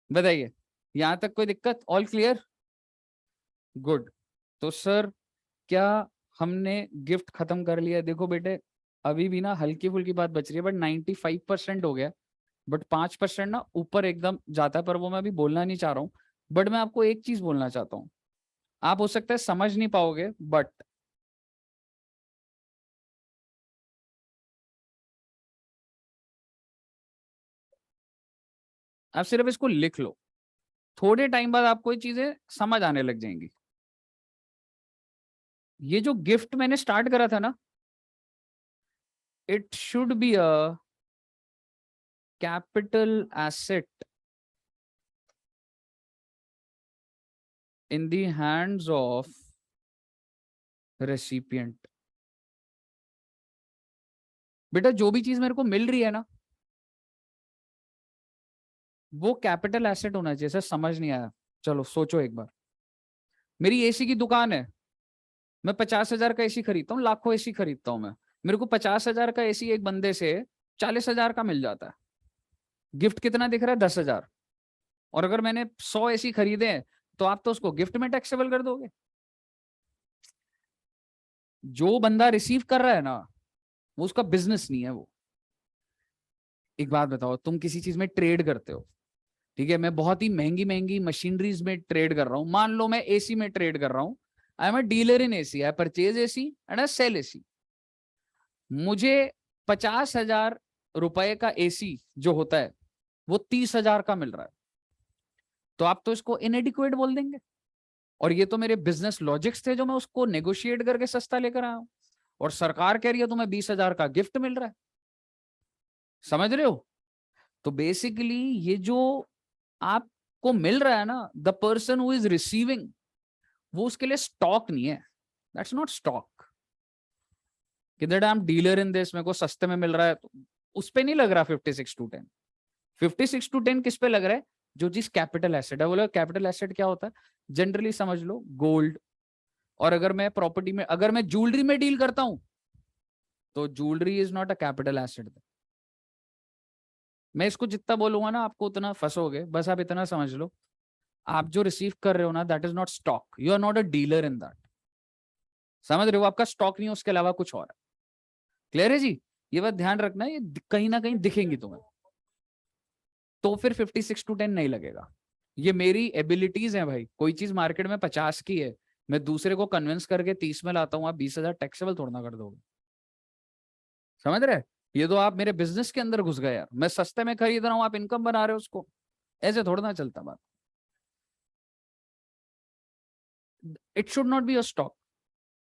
बताइए, यहां तक कोई दिक्कत? All clear? गुड। तो सर क्या हमने गिफ्ट खत्म कर लिया? देखो बेटे, अभी भी ना हल्की फुल्की बात बच रही है, बट 95% हो गया। बट 5% ना ऊपर एकदम जाता है, पर वो मैं अभी बोलना नहीं चाह रहा हूँ। बट मैं आपको एक चीज बोलना चाहता हूँ, आप हो सकता है समझ नहीं पाओगे, बट आप सिर्फ इसको लिख लो, थोड़े टाइम बाद आपको ये चीजें समझ आने लग जाएंगी। ये जो गिफ्ट मैंने स्टार्ट करा था ना, it should be a capital asset in the hands of recipient. बेटा जो भी चीज मेरे को मिल रही है ना, वो कैपिटल एसेट होना चाहिए। सर समझ नहीं आया, चलो सोचो एक बार। मेरी एसी की दुकान है, मैं 50,000 का एसी खरीदता हूँ, लाखों एसी खरीदता हूँ मैं, मेरे को 50,000 का एसी एक बंदे से 40,000 का मिल जाता है। गिफ्ट कितना दिख रहा है? 10,000। और अगर मैंने 100 एसी खरीदे हैं, तो आप तो उसको गिफ्ट में टैक्सेबल कर दोगे। जो बंदा रिसीव कर रहा है ना, वो उसका बिजनेस नहीं है वो। एक बात बताओ, तुम किसी चीज में ट्रेड करते हो, ठीक है, मैं बहुत ही महंगी महंगी मशीनरीज में ट्रेड कर रहा हूं, मान लो मैं एसी में ट्रेड कर रहा हूं। I am a dealer in AC, I purchase AC and I sell AC. मुझे 50,000 रुपए का एसी जो होता है, वो 30,000 का मिल रहा है, तो आप तो इसको इनएडिक्वेट बोल देंगे। और ये तो मेरे बिजनेस लॉजिक्स थे जो मैं उसको नेगोशिएट करके सस्ता लेकर आया हूं। और सरकार कह रही है तुम्हें 20,000 का गिफ्ट मिल रहा है। समझ रहे हो? तो बेसिकली ये जो आपको मिल रहा है ना, the person who is receiving, वो उसके लिए स्टॉक नहीं है। That's not stock. कि that I am dealer in this, मेरे को सस्ते में मिल रहा है, तो उस पे नहीं लग रहा 56 to 10। 56 to 10 किस पे लग रहा है? जो चीज कैपिटल एसेट है। बोला कैपिटल एसेट क्या होता है? जनरली समझ लो गोल्ड। और अगर मैं प्रॉपर्टी में, अगर मैं ज्वेलरी में डील करता हूं, तो jewellery is not a capital asset. मैं इसको जितना बोलूंगा ना, आपको उतना फंसोगे। बस आप इतना समझ लो, आप जो रिसीव कर रहे हो ना, that is not stock, you are not a dealer in that. समझ रहे हो? आपका स्टॉक नहीं है, उसके अलावा कुछ और है। क्लियर है जी? ये बात ध्यान रखना, ये कहीं ना कहीं दिखेंगी तुम्हें, तो फिर 56 to 10 नहीं लगेगा। ये मेरी एबिलिटीज है भाई। कोई चीज मार्केट में 50 की है, मैं दूसरे को कन्विंस करके 30 में लाता हूँ, आप 20,000 टैक्सेबल थोड़ा ना कर दोगे। समझ रहे? ये तो आप मेरे बिजनेस के अंदर घुस गए यार। मैं सस्ते में खरीद रहा हूँ, आप इनकम बना रहे हो उसको। ऐसे थोड़ा ना चलता बात। It should not be a stock.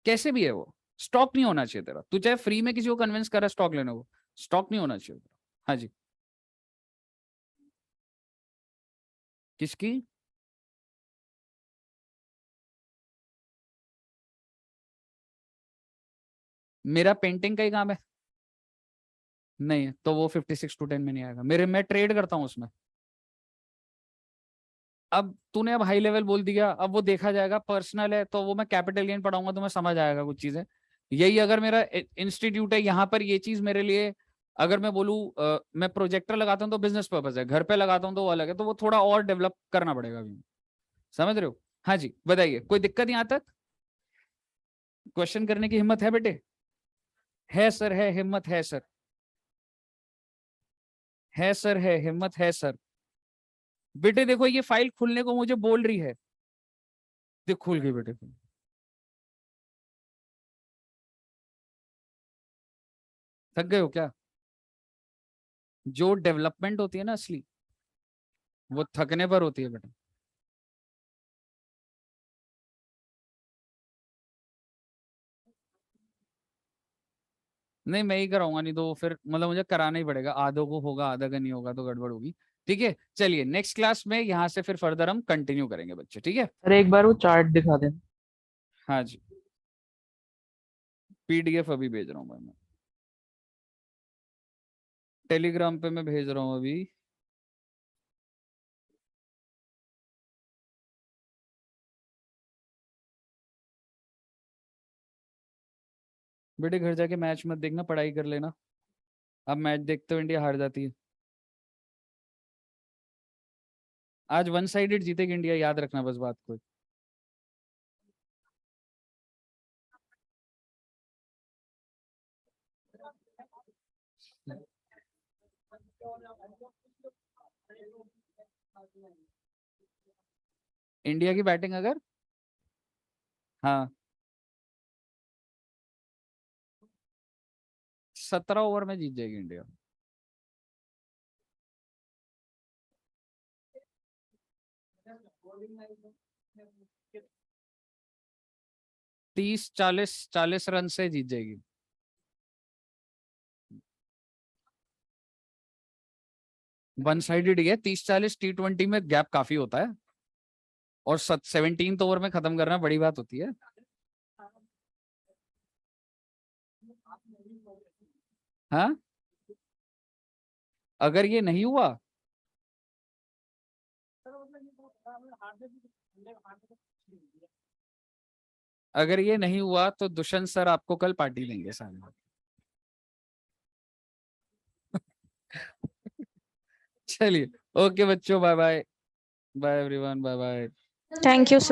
कैसे भी है वो, स्टॉक नहीं होना चाहिए तेरा। तू चाहे फ्री में किसी को कन्विंस कर रहा है स्टॉक लेने को, स्टॉक नहीं होना चाहिए तेरा। हाँ जी। किसकी? मेरा पेंटिंग का ही काम है। नहीं है तो वो 56 to 10 में नहीं आएगा। मेरे मैं ट्रेड करता हूँ उसमें। अब तूने अब हाई लेवल बोल दिया, अब वो देखा जाएगा, पर्सनल है तो वो मैं कैपिटल गेन पढ़ाऊंगा तो मैं समझ आएगा कुछ चीजें। यही अगर मेरा इंस्टीट्यूट है, यहाँ पर ये चीज मेरे लिए, अगर मैं बोलूँ मैं प्रोजेक्टर लगाता हूँ तो बिजनेस पर्पज है, घर पे लगाता हूँ तो वो अलग है, तो वो थोड़ा और डेवलप करना पड़ेगा अभी। समझ रहे हो? हाँ जी बताइए, कोई दिक्कत यहाँ तक? क्वेश्चन करने की हिम्मत है बेटे? है सर, है हिम्मत है सर, है सर, है हिम्मत है सर। बेटे देखो ये फाइल खुलने को मुझे बोल रही है। देख खुल गई बेटे। थक गए हो क्या? जो डेवलपमेंट होती है ना असली, वो थकने पर होती है बेटा। नहीं मैं ही कराऊंगा, नहीं तो फिर मतलब मुझे कराना ही पड़ेगा। आधों को होगा, आधा का नहीं होगा तो गड़बड़ होगी। ठीक है चलिए, नेक्स्ट क्लास में यहाँ से फिर फर्दर हम कंटिन्यू करेंगे बच्चे, ठीक है? अरे एक बार वो चार्ट दिखा देना। हाँ जी, पीडीएफ अभी भेज रहा हूँ भाई मैं, टेलीग्राम पे मैं भेज रहा हूँ अभी। बेटे घर जाके मैच मत देखना, पढ़ाई कर लेना। अब मैच देखते हो इंडिया हार जाती है। आज वन साइडेड जीतेगी इंडिया, याद रखना बस बात को। इंडिया की बैटिंग अगर, हाँ, 17 ओवर में जीत जाएगी इंडिया। 30-40 रन से जीत जाएगी। वन साइडेड ही है। 30-40 T20 में गैप काफी होता है, और 17th ओवर में खत्म करना बड़ी बात होती है। हाँ, अगर ये नहीं हुआ तो दुष्यंत सर आपको कल पार्टी देंगे सामने। चलिए, ओके बच्चों, bye bye, bye everyone, bye bye. Thank you sir.